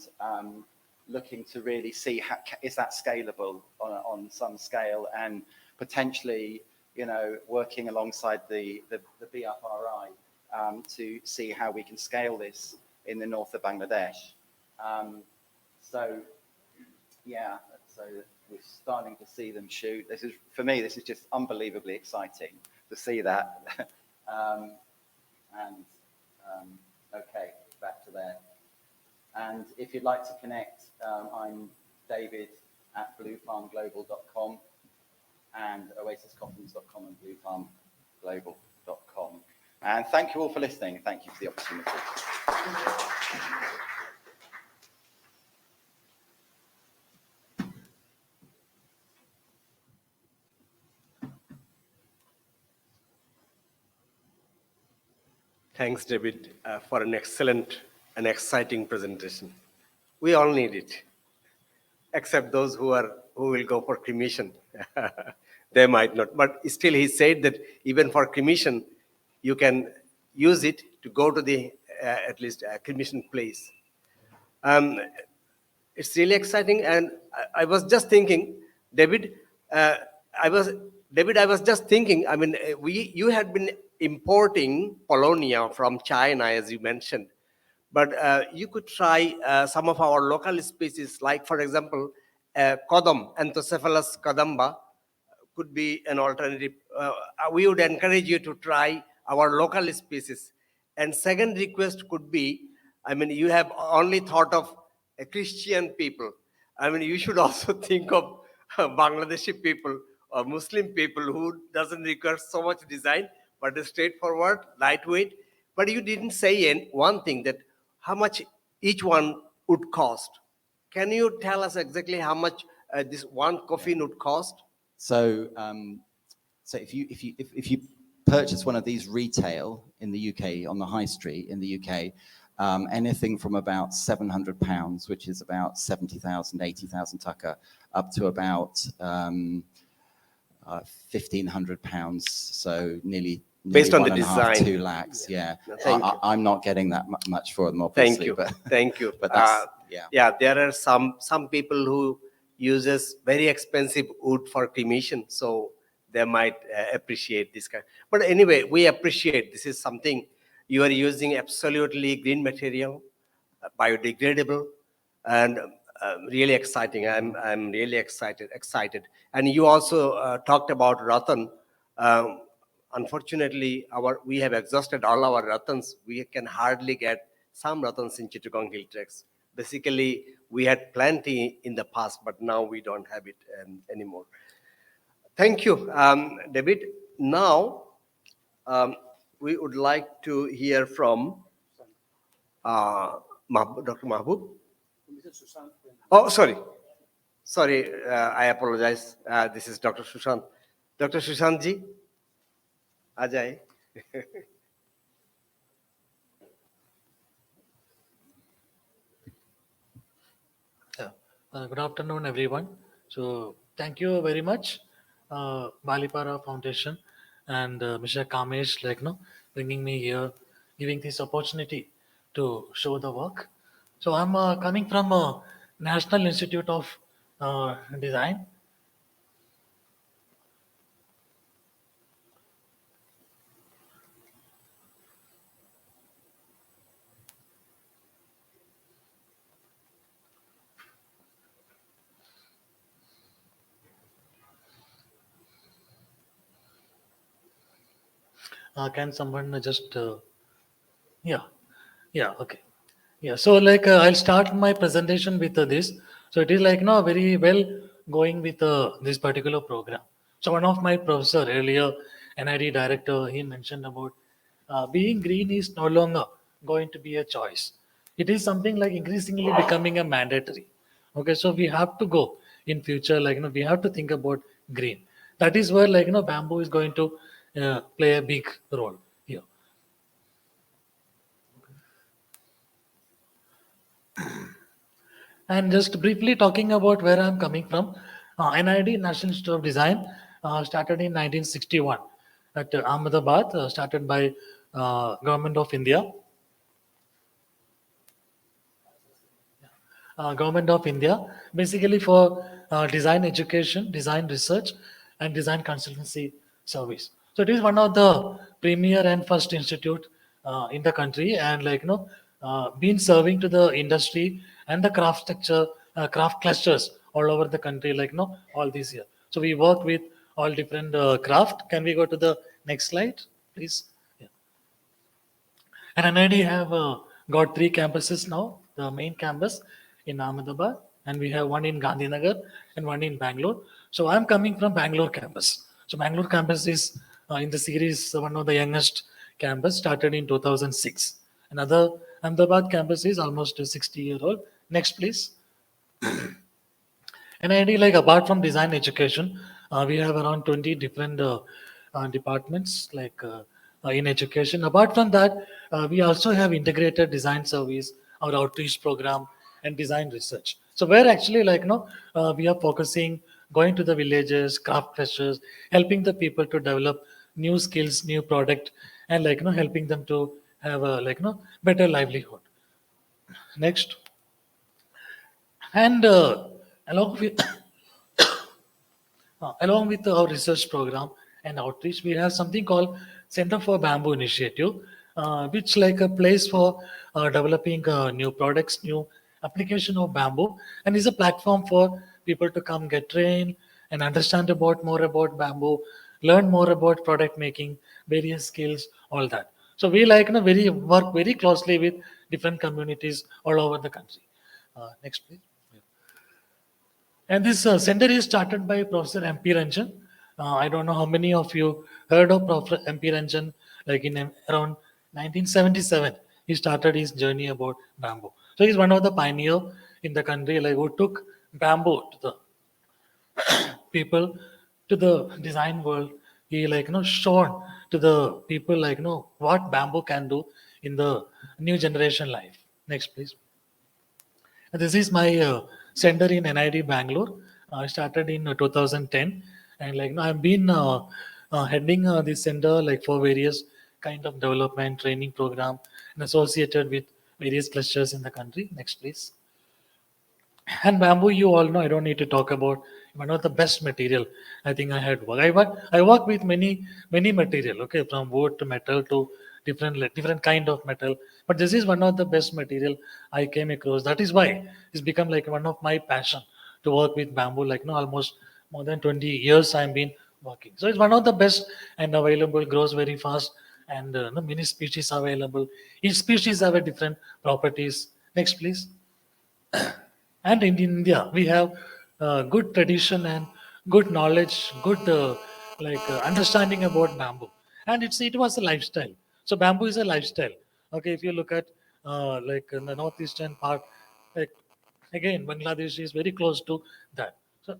[SPEAKER 6] looking to really see is that scalable on some scale, and potentially, working alongside the BFRI to see how we can scale this in the north of Bangladesh. So we're starting to see them shoot. For me, this is just unbelievably exciting to see that. Okay, back to there. And if you'd like to connect, I'm David at bluefarmglobal.com and oasiscoffins.com and bluefarmglobal.com. And thank you all for listening. Thank you for the opportunity.
[SPEAKER 2] Thanks, David, for an excellent and exciting presentation. We all need it, except those who will go for cremation. They might not, but still he said that even for cremation, you can use it to go to the at least cremation place. It's really exciting, and I was just thinking, David. I was just thinking. I mean, you had been importing Polonia from China, as you mentioned, but you could try some of our local species, like for example, Kodam, Anthocephalus kodamba, could be an alternative. We would encourage you to try our local species. And second request could be, I mean, you have only thought of Christian people. I mean, you should also think of Bangladeshi people or Muslim people who doesn't require so much design, but is straightforward, lightweight. But you didn't say one thing, that how much each one would cost. Can you tell us exactly how much this one coffin would cost?
[SPEAKER 6] So, if you purchase one of these retail in the UK on the high street in the UK, anything from about £700, which is about 70,000, 80,000 taka, up to about £1,500, so nearly
[SPEAKER 2] based on the
[SPEAKER 6] 1.5,
[SPEAKER 2] design,
[SPEAKER 6] 2 lakhs. Yeah,
[SPEAKER 2] no,
[SPEAKER 6] I'm not getting that much for them, obviously.
[SPEAKER 2] Thank you.
[SPEAKER 6] But that's,
[SPEAKER 2] yeah, there are some people who uses very expensive wood for cremation, so they might appreciate this kind. But anyway, we appreciate this is something you are using absolutely green material, biodegradable, and really exciting. I'm really excited. And you also talked about rattan. Unfortunately, we have exhausted all our rattans. We can hardly get some rattans in Chittagong Hill Tracks. Basically, we had plenty in the past, but now we don't have it anymore. Thank you, David. Now, we would like to hear from Dr. Mahbub. Oh, sorry, I apologize. This is Dr. Susanth. Dr. Susanth ji, Ajay.
[SPEAKER 7] Good afternoon, everyone. So thank you very much, Balipara Foundation and Mr. Kamesh, bringing me here, giving this opportunity to show the work. So I'm coming from National Institute of Design. Can someone just yeah, yeah, okay. Yeah, so like I'll start my presentation with this. So it is like no very well going with this particular program. So one of my professor earlier, NID director, he mentioned about being green is no longer going to be a choice. It is something like increasingly becoming a mandatory. Okay, so we have to go in future like we have to think about green. That is where like bamboo is going to play a big role here. And just briefly talking about where I'm coming from, NID, National Institute of Design, started in 1961 at Ahmedabad, started by Government of India. Government of India, basically for design education, design research, and design consultancy service. So it is one of the premier and first institute in the country, and like been serving to the industry and the craft structure, craft clusters all over the country, like all these years. So we work with all different craft. Can we go to the next slide, please? Yeah. And NID have got three campuses now. The main campus in Ahmedabad, and we have one in Gandhinagar and one in Bangalore. So I'm coming from Bangalore campus. So Bangalore campus is in the series one of the youngest campus, started in 2006. Another Ahmedabad campus is almost 60-year old. Next, please. NID, like apart from design education, we have around 20 different departments in education. Apart from that, we also have integrated design service, our outreach program, and design research. So where actually we are focusing, going to the villages, craft clusters, helping the people to develop new skills, new product, and helping them to have a better livelihood. Next, and along with along with our research program and outreach, we have something called Center for Bamboo Initiative, which like a place for developing new products, new application of bamboo, and is a platform for people to come get trained and understand about more about bamboo, learn more about product making, various skills, all that. So we very work very closely with different communities all over the country. Next, please. And this center is started by Professor MP Ranjan. I don't know how many of you heard of Professor MP Ranjan. Like in around 1977, he started his journey about bamboo. So he's one of the pioneer in the country, like who took bamboo to the people, to the design world. He shown to the people what bamboo can do in the new generation life. Next, please. This is my center in NID Bangalore. I started in 2010, and I've been heading this center like for various kind of development training program and associated with various clusters in the country. Next, please. And bamboo, you all know, I don't need to talk about one of the best material. I think I had work. I work with many material. Okay, from wood to metal to different kind of metal. But this is one of the best material I came across. That is why it's become like one of my passion to work with bamboo. Like no, almost more than 20 years I've been working. So it's one of the best and available. Grows very fast, and no, many species available. Each species have a different properties. Next, please. And in India, we have good tradition and good knowledge, good understanding about bamboo. And it was a lifestyle. So bamboo is a lifestyle. Okay, if you look at like in the northeastern part, like again, Bangladesh is very close to that. So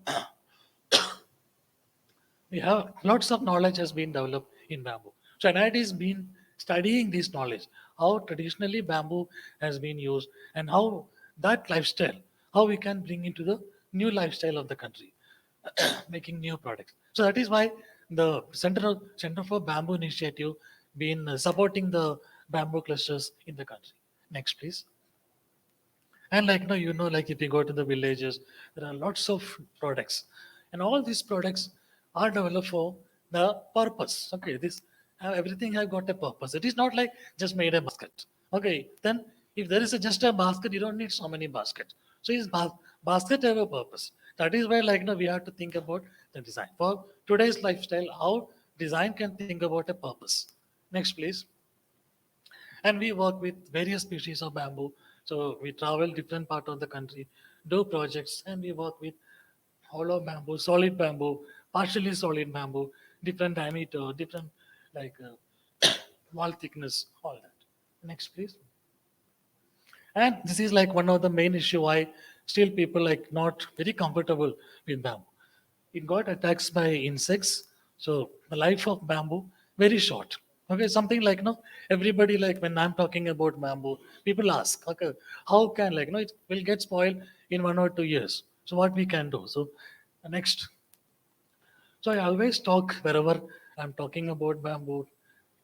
[SPEAKER 7] we have lots of knowledge has been developed in bamboo. So NIT has been studying this knowledge, how traditionally bamboo has been used, and how that lifestyle, how we can bring into the new lifestyle of the country, making new products. So that is why the Center for Bamboo Initiative been supporting the bamboo clusters in the country. Next, please. And like like if you go to the villages, there are lots of products, and all these products are developed for the purpose. Okay, this everything have got a purpose. It is not like just made a basket. Okay, then if there is just a basket, you don't need so many baskets. So is basket have a purpose. That is why we have to think about the design for today's lifestyle. How design can think about a purpose. Next, please. And we work with various species of bamboo. So we travel different part of the country, do projects, and we work with hollow bamboo, solid bamboo, partially solid bamboo, different diameter, different like wall thickness, all that. Next, please. And this is like one of the main issue why still people like not very comfortable with bamboo. It got attacked by insects. So the life of bamboo very short. Okay, something like everybody like when I'm talking about bamboo, people ask, okay, how can it will get spoiled in 1 or 2 years. So what we can do? So next. So I always talk wherever I'm talking about bamboo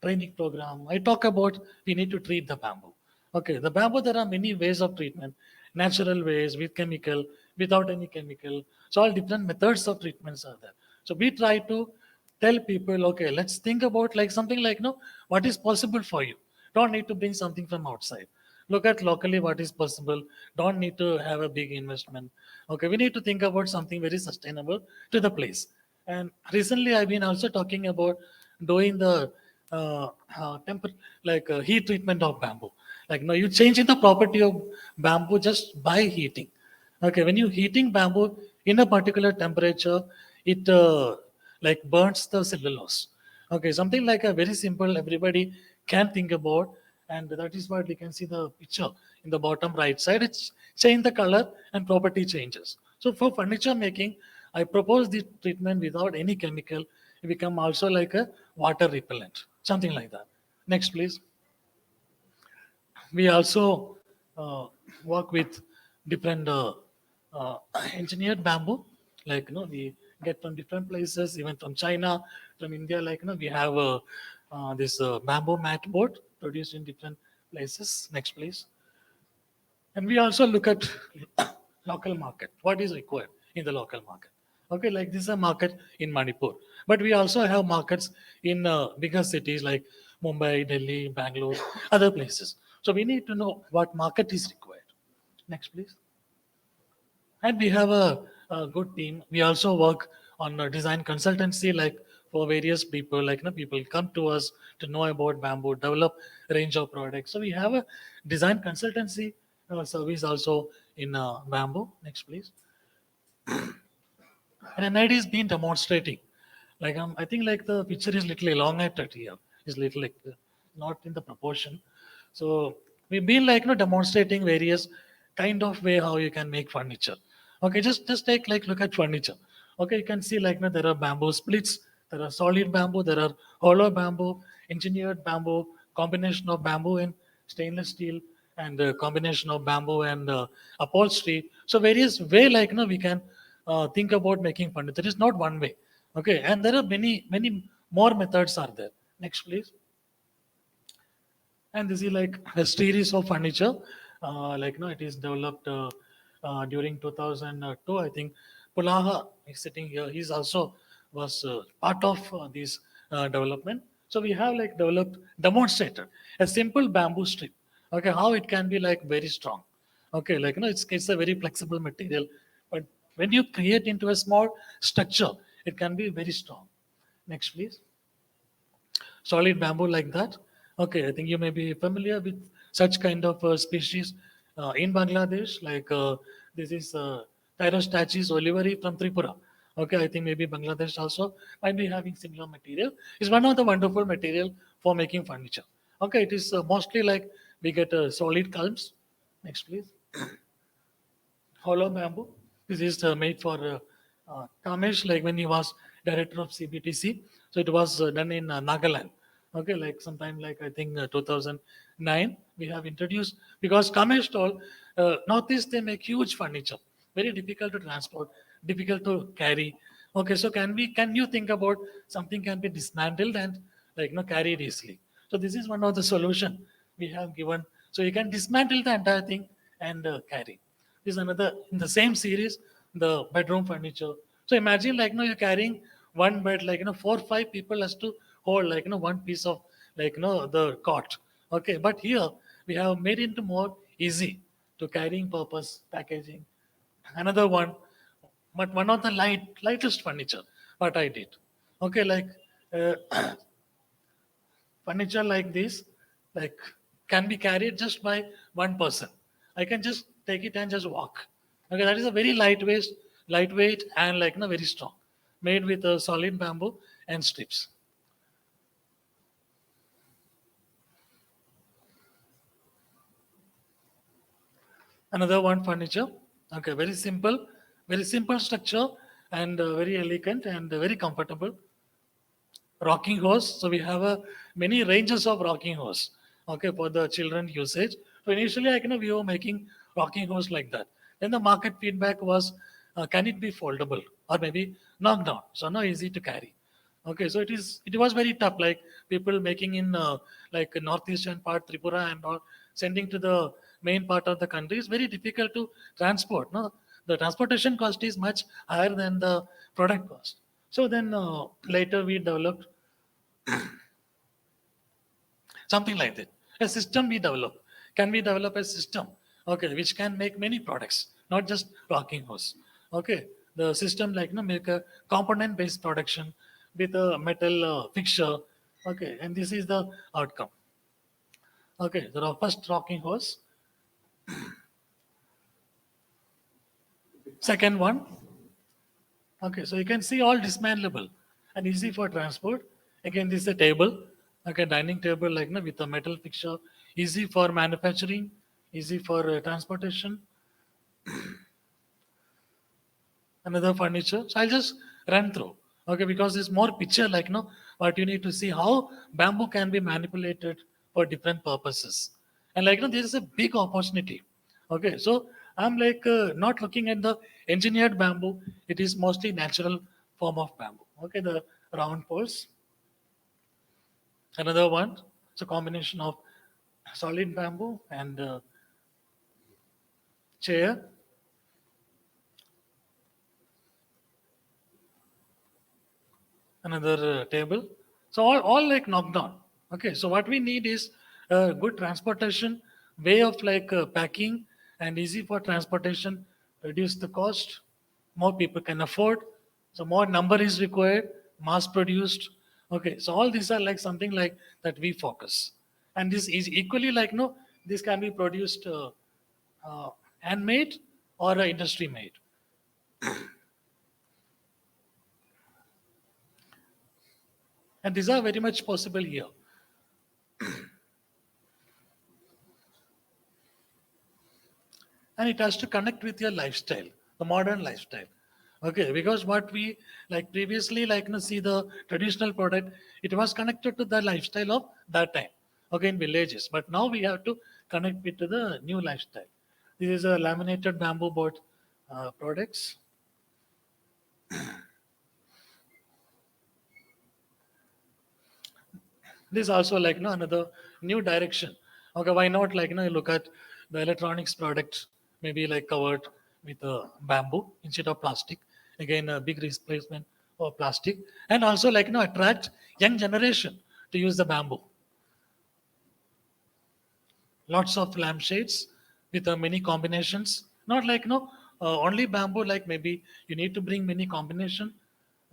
[SPEAKER 7] training program. I talk about we need to treat the bamboo. Okay, the bamboo there are many ways of treatment, natural ways with chemical, without any chemical. So all different methods of treatments are there. So we try to tell people, okay, let's think about like something like what is possible for you. Don't need to bring something from outside. Look at locally what is possible. Don't need to have a big investment. Okay, we need to think about something very sustainable to the place. And recently, I've been also talking about doing the heat treatment of bamboo. Like now, you changing the property of bamboo just by heating. Okay, when you heating bamboo in a particular temperature, it like burns the cellulose. Okay, something like a very simple everybody can think about, and that is what we can see the picture in the bottom right side. It's change the color and property changes. So for furniture making, I propose this treatment without any chemical. It become also like a water repellent, something like that. Next, please. We also uh, work with different uh, engineered bamboo. Like we get from different places, even from China, from India. Like we have this bamboo mat board produced in different places. Next, please. And we also look at local market. What is required in the local market? Okay, like this is a market in Manipur, but we also have markets in bigger cities like Mumbai, Delhi, Bangalore, other places. So we need to know what market is required. Next, please. And we have a good team. We also work on a design consultancy, like for various people. Like people come to us to know about bamboo, develop a range of products. So we have a design consultancy service also in bamboo. Next, please. And NID is been demonstrating. Like I think like the picture is little elongated here. Is little like not in the proportion. So we've been like demonstrating various kind of way how you can make furniture. Okay, just take like look at furniture. Okay, you can see like there are bamboo splits, there are solid bamboo, there are hollow bamboo, engineered bamboo, combination of bamboo and stainless steel, and combination of bamboo and upholstery. So various way like we can think about making furniture. There is not one way. Okay, and there are many more methods are there. Next, please. And this is like a series of furniture. Like it is developed during 2002. I think Pulaha is sitting here. He's also was part of this development. So we have like developed demonstrated a simple bamboo strip. Okay, how it can be like very strong. Okay, like it's a very flexible material, but when you create into a small structure, it can be very strong. Next, please. Solid bamboo like that. Okay, I think you may be familiar with such kind of species in Bangladesh. Like this is Tyrostachys oliveri from Tripura. Okay, I think maybe Bangladesh also might be having similar material. It's one of the wonderful material for making furniture. Okay, it is mostly like we get solid culms. Next, please. Hollow bamboo. This is made for Kamesh, like when he was director of CBTC. So it was done in Nagaland. Okay, like sometime like I think 2009 we have introduced, because Kamesh told Northeast they make huge furniture, very difficult to transport, difficult to carry. Okay, so can you think about something can be dismantled and carried easily? So this is one of the solution we have given. So you can dismantle the entire thing and carry. This is another in the same series, the bedroom furniture. So imagine like you're carrying one bed, like 4 or 5 people has to hold like one piece of like the cot. Okay, but here we have made it more easy to carrying purpose packaging. Another one, but one of the lightest furniture what I did. Okay, like uh, furniture like this, like can be carried just by one person. I can just take it and just walk. Okay, that is a very lightweight and like very strong, made with a solid bamboo and strips. Another one furniture. Okay, very simple structure and very elegant and very comfortable. Rocking horse. So we have many ranges of rocking horse. Okay, for the children usage. So initially, we were making rocking horse like that. Then the market feedback was, can it be foldable or maybe knocked down? So not easy to carry. Okay, so it was very tough. Like people making in like northeastern part, Tripura and all, sending to the main part of the country is very difficult to transport. No, the transportation cost is much higher than the product cost. So then later we developed something like that. A system we develop. Can we develop a system? Okay, which can make many products, not just rocking horse. Okay, the system like make a component based production with a metal fixture. Okay, and this is the outcome. Okay, the first rocking horse. Second one. Okay, so you can see all dismantleable and easy for transport. Again, this is a table, okay, dining table like with a metal fixture, easy for manufacturing, easy for transportation. Another furniture. So I'll just run through, okay, because it's more picture like what you need to see how bamboo can be manipulated for different purposes, and like there is a big opportunity. Okay, so I'm like not looking at the engineered bamboo. It is mostly natural form of bamboo. Okay, the round poles. Another one. It's a combination of solid bamboo and chair. Another table. So all like knocked down. Okay, so what we need is a good transportation, way of like packing and easy for transportation, reduce the cost, more people can afford, so more number is required, mass produced. Okay, so all these are like something like that we focus. And this is equally like this can be produced handmade or industry made. And these are very much possible here. And it has to connect with your lifestyle, the modern lifestyle. Okay, because what we like previously like see the traditional product, it was connected to the lifestyle of that time, okay, in villages, but now we have to connect it to the new lifestyle. This is a laminated bamboo board products. This also like another new direction. Okay, why not like you look at the electronics product, maybe like covered with bamboo instead of plastic. Again, a big replacement of plastic, and also like attract young generation to use the bamboo. Lots of lampshades with many combinations. Not like only bamboo. Like maybe you need to bring many combination.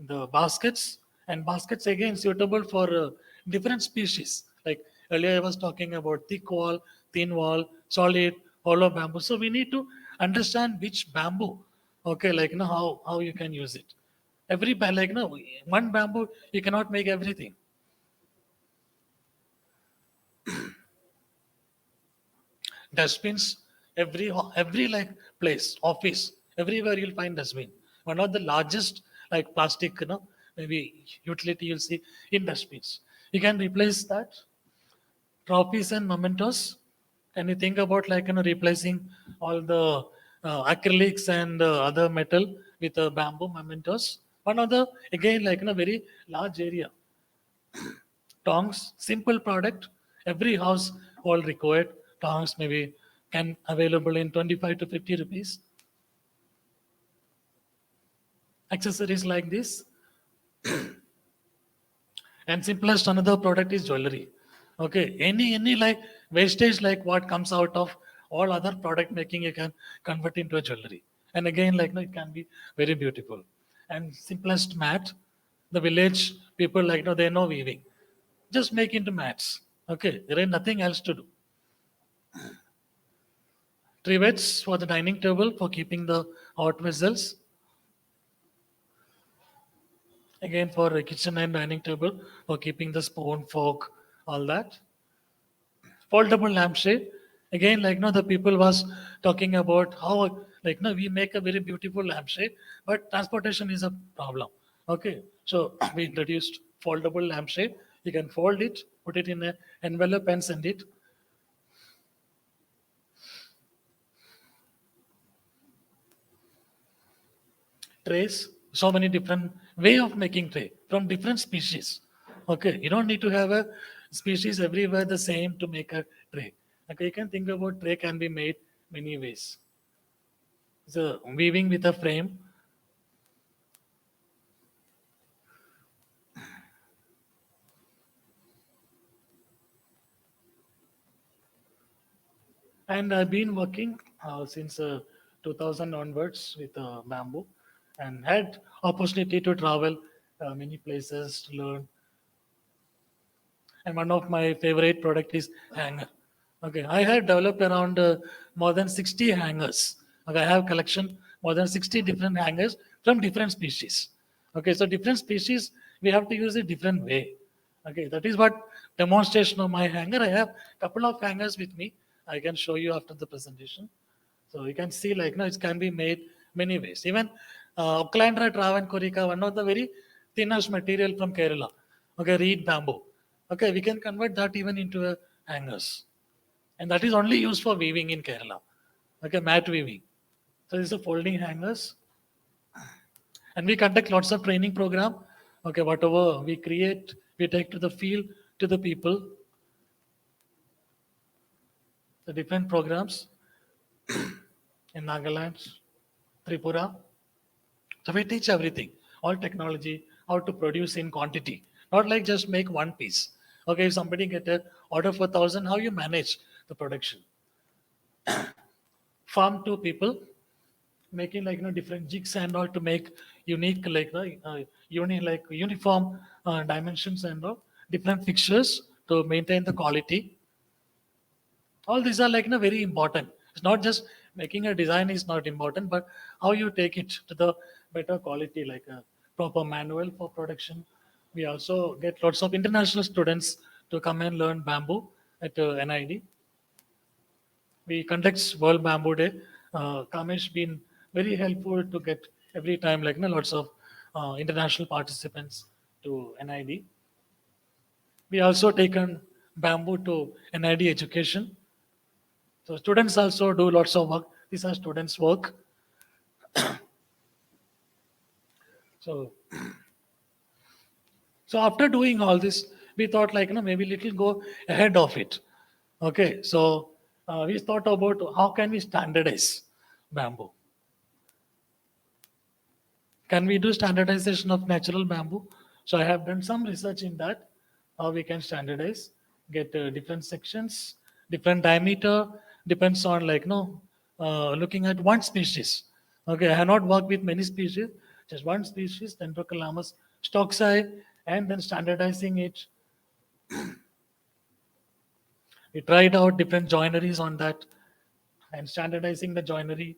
[SPEAKER 7] The baskets, and baskets again suitable for different species. Like earlier I was talking about thick wall, thin wall, solid, hollow bamboo. So we need to understand which bamboo. Okay, like how you can use it. Every like one bamboo you cannot make everything. Dustbins, every like place, office, everywhere you'll find dustbin. One of the largest like plastic maybe utility you'll see in dustbins. You can replace that. Trophies and mementos. Can you think about like replacing all the acrylics and other metal with bamboo mementos? One of the again like in a very large area. Tongs, simple product. Every house all required. Tongs maybe can available in 25 to 50 rupees. Accessories like this. And simplest another product is jewelry. Okay, any like wastage like what comes out of all other product making, you can convert into a jewelry. And again, like no, it can be very beautiful. And simplest mat, the village people like no, they know weaving. Just make into mats. Okay, there is nothing else to do. Trivets for the dining table for keeping the hot vessels. Again for a kitchen and dining table for keeping the spoon, fork, all that. Foldable lampshade. Again, like no, the people was talking about how like no, we make a very beautiful lampshade, but transportation is a problem. Okay, so we introduced foldable lampshade. You can fold it, put it in an envelope, and send it. Trays, so many different way of making tray from different species. Okay, you don't need to have a species everywhere the same to make a tray. Okay, you can think about tray can be made many ways. So weaving with a frame. And I've been working since 2000 onwards with bamboo, and had opportunity to travel many places to learn. And one of my favorite product is hanger. Okay, I have developed around more than 60 hangers. Okay, I have collection more than 60 different hangers from different species. Okay, so different species we have to use a different way. Okay, that is what demonstration of my hanger. I have couple of hangers with me. I can show you after the presentation. So you can see like no, it can be made many ways. Even Oaklandra Travancorrica, one of the very thinnest material from Kerala. Okay, reed bamboo. Okay, we can convert that even into a hangers. And that is only used for weaving in Kerala. Okay, mat weaving. So this is a folding hangers. And we conduct lots of training program. Okay, whatever we create, we take to the field, to the people, the different programs in Nagaland, Tripura. So we teach everything, all technology, how to produce in quantity, not like just make one piece. Okay, if somebody get a order for 1,000, how you manage the production? Farm to people, making like different jigs and all to make unique like uniform dimensions and all, different fixtures to maintain the quality. All these are like very important. It's not just making a design is not important, but how you take it to the better quality, like a proper manual for production. We also get lots of international students to come and learn bamboo at NID. We conduct World Bamboo Day. Kamesh been very helpful to get every time like lots of international participants to NID. We also taken bamboo to NID education. So students also do lots of work. These are students' work. So, so after doing all this, we thought like maybe little go ahead of it. Okay, so we thought about how can we standardize bamboo. Can we do standardization of natural bamboo? So I have done some research in that, how we can standardize, get different sections, different diameter, depends on like, looking at one species. Okay, I have not worked with many species, just one species, Dendrocalamus stocksii, and then standardizing it. We tried out different joineries on that and standardizing the joinery,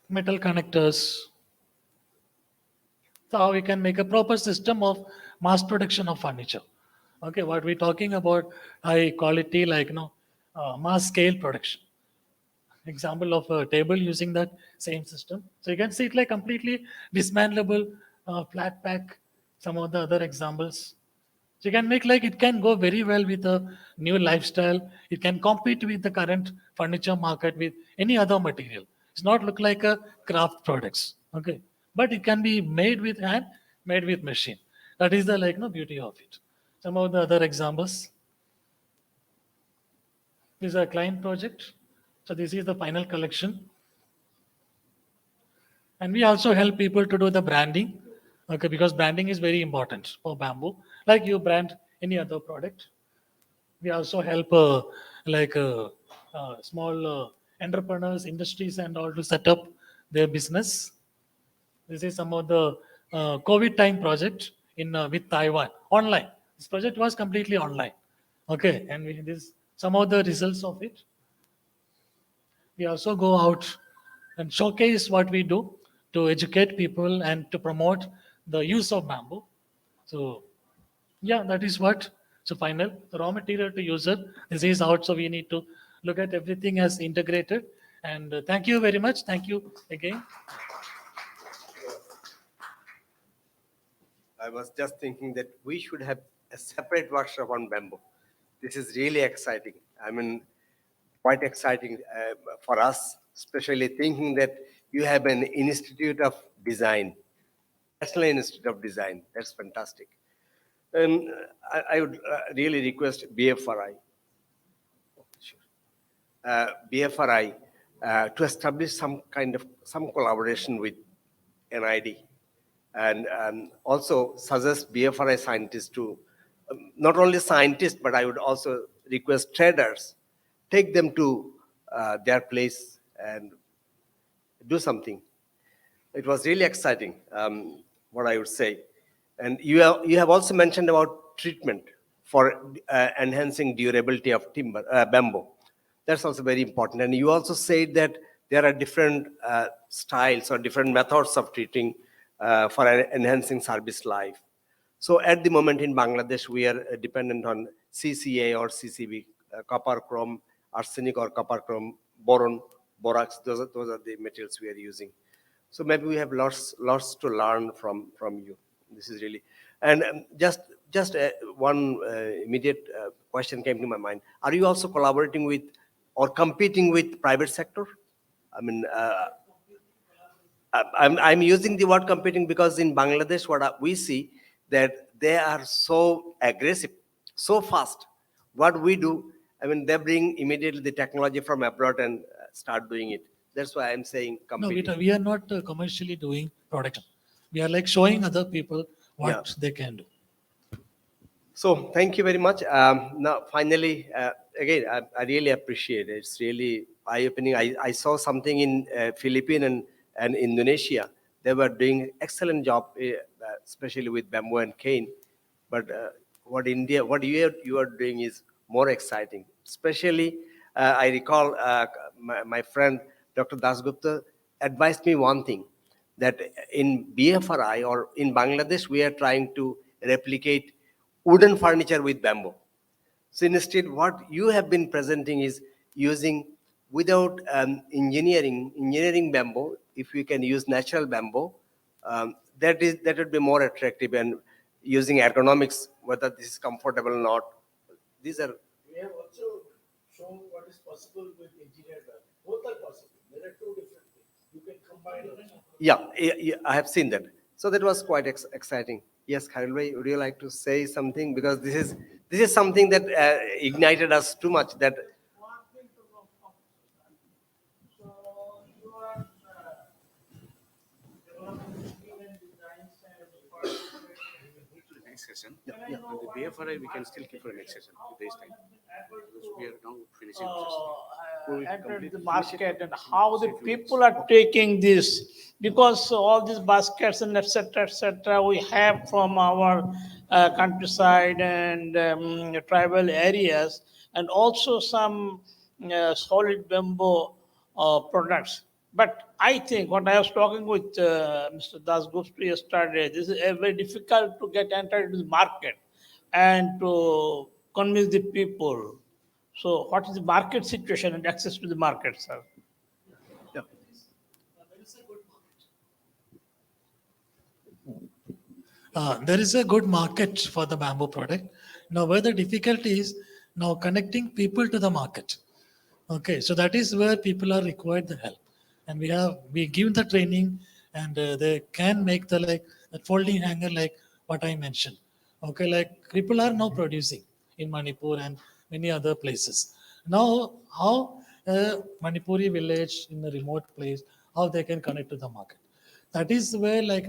[SPEAKER 7] metal connectors. So how we can make a proper system of mass production of furniture. Okay, what we're talking about high quality, like mass scale production. Example of a table using that same system. So you can see it like completely dismantleable, flat pack. Some of the other examples. So you can make like it can go very well with a new lifestyle. It can compete with the current furniture market with any other material. It's not look like a craft products. Okay, but it can be made with hand, made with machine. That is the beauty of it. Some of the other examples. This is a client project. So this is the final collection. And we also help people to do the branding. Okay, because branding is very important for bamboo. Like you brand any other product. We also help small entrepreneurs, industries, and all to set up their business. This is some of the COVID time project in with Taiwan online. This project was completely online. Okay, and this some of the results of it. We also go out and showcase what we do to educate people and to promote the use of bamboo. So yeah, that is what. So final raw material to user. This is out. So we need to look at everything as integrated. And thank you very much. Thank you again.
[SPEAKER 2] I was just thinking that we should have a separate workshop on bamboo. This is really exciting. I mean, quite exciting for us, especially thinking that you have an Institute of Design, National Institute of Design. That's fantastic. And I would really request BFRI to establish some collaboration with NID, and also suggest BFRI scientists to not only scientists, but I would also request traders, take them to their place and do something. It was really exciting, what I would say. And you have also mentioned about treatment for enhancing durability of bamboo. That's also very important. And you also said that there are different styles or different methods of treating for enhancing service life. So at the moment in Bangladesh, we are dependent on CCA or CCB, copper, chrome, arsenic or copper, chrome, boron, borax. Those are the materials we are using. So maybe we have lots to learn from you. This is really, and just one immediate question came to my mind. Are you also collaborating with or competing with private sector? I mean, I'm using the word competing because in Bangladesh, we see that they are so aggressive, so fast. What we do, I mean, they bring immediately the technology from abroad and start doing it. That's why I'm saying
[SPEAKER 7] No,
[SPEAKER 2] competing.
[SPEAKER 7] we are not commercially doing production. We are like showing other people what they can do.
[SPEAKER 2] So thank you very much. Now, finally, again, I really appreciate it. It's really eye-opening. I saw something in Philippines and Indonesia. They were doing excellent job, especially with bamboo and cane. But what you are doing is more exciting. Especially, I recall my friend Dr. Dasgupta advised me one thing, that in BFRI or in Bangladesh, we are trying to replicate wooden furniture with bamboo. So instead, what you have been presenting is using without engineering bamboo. If we can use natural bamboo, that would be more attractive, and using ergonomics, whether this is comfortable or not. These are.
[SPEAKER 8] We have also shown what is possible with engineered bamboo. Both are possible. There are two different things. You can combine them.
[SPEAKER 2] Yeah, I have seen that. So that was quite exciting. Yes, Khalil Bhai, would you like to say something? Because this is something that ignited us too much. That
[SPEAKER 8] So you are developing skill and designs and
[SPEAKER 5] Next session. On the BFRI, we can still keep for the next session, 2 days time. Because we are now finishing the session.
[SPEAKER 8] entered the market and how the people are taking this, because all these baskets and etc we have from our countryside and tribal areas, and also some solid bamboo products. But I think what I was talking with Mr. Das Gupta yesterday, this is very difficult to get entered into the market and to convince the people. So, what is the market situation and access to the market, sir?
[SPEAKER 7] There is a good market for the bamboo product. Now, where the difficulty is now connecting people to the market. Okay, so that is where people are required the help, and we give the training, and they can make the like that folding hanger like what I mentioned. Okay, like people are now producing in Manipur and many other places. Now, how a Manipuri village in a remote place, how they can connect to the market. That is where, like,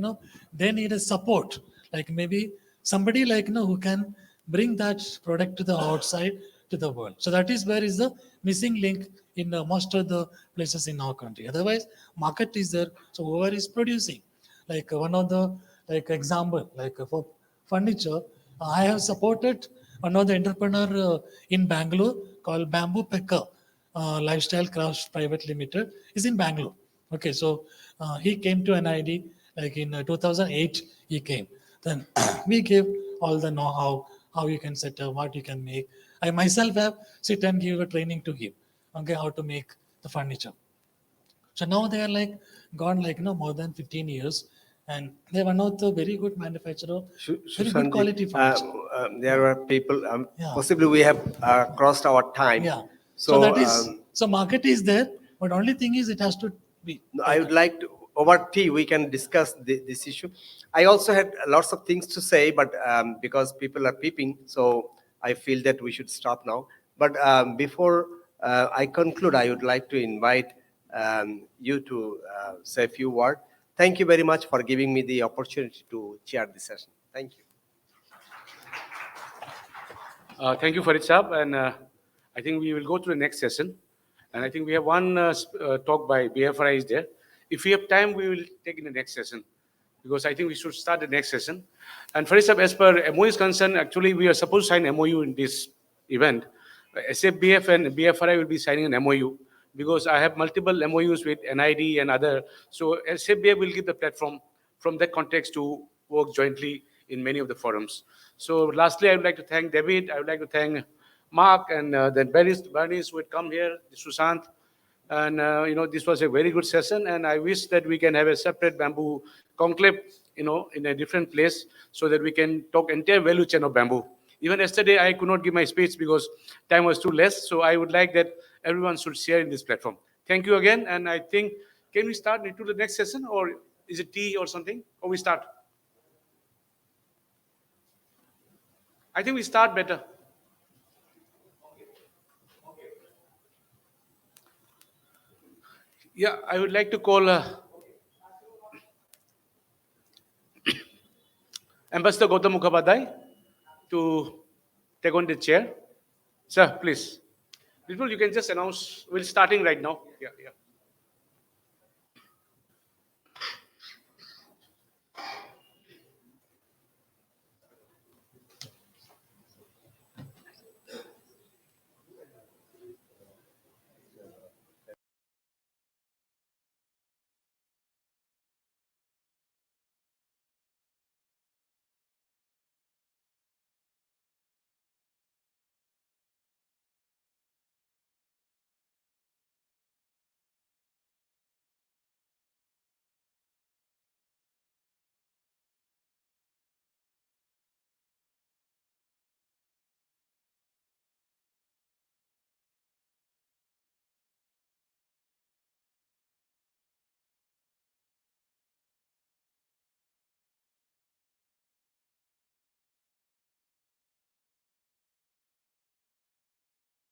[SPEAKER 7] they need a support. Like maybe somebody, like, who can bring that product to the outside to the world. So that is where is the missing link in most of the places in our country. Otherwise, market is there. So whoever is producing, like one of the like example, like for furniture, I have supported one of the entrepreneur in Bangalore called Bamboo Pecker Lifestyle Crafts Private Limited is in Bangalore. Okay, so he came to NID like in 2008. He came. Then we gave all the know-how, how you can set up, what you can make. I myself have sit and give a training to him. Okay, how to make the furniture. So now they are like gone like more than 15 years, and they're one of the very good manufacturer, very good
[SPEAKER 2] Susanthi,
[SPEAKER 7] quality furniture.
[SPEAKER 2] there are people,
[SPEAKER 7] Yeah.
[SPEAKER 2] possibly we have crossed our time.
[SPEAKER 7] Yeah. So
[SPEAKER 2] So
[SPEAKER 7] that is so market is there, but only thing is it has to be.
[SPEAKER 2] I would like to, over tea, we can discuss this issue. I also had lots of things to say, but because people are peeping, so I feel that we should stop now. But before I conclude, I would like to invite you to say a few words. Thank you very much for giving me the opportunity to chair this session. Thank you.
[SPEAKER 5] Thank you, Farid Saab. And I think we will go to the next session. And I think we have one talk by BFRI is there. If we have time, we will take in the next session, because I think we should start the next session. And Farid Saab, as per MOU is concerned, actually we are supposed to sign MOU in this event. SFBF and BFRI will be signing an MOU, because I have multiple MOUs with NID and other. So SFBF will give the platform from that context to work jointly in many of the forums. So lastly, I would like to thank David. I would like to thank Mark, and then Bernice who would come here, Susanth. And this was a very good session, and I wish that we can have a separate bamboo conclave, in a different place, so that we can talk entire value chain of bamboo. Even yesterday, I could not give my speech because time was too less. So I would like that everyone should share in this platform. Thank you again, and I think, can we start into the next session, or is it tea or something, or we start? I think we start better. Yeah, I would like to call Ambassador Gautam Mukhopadhyay to take on the chair. Sir, please. People, you can just announce. We're starting right now. Yeah.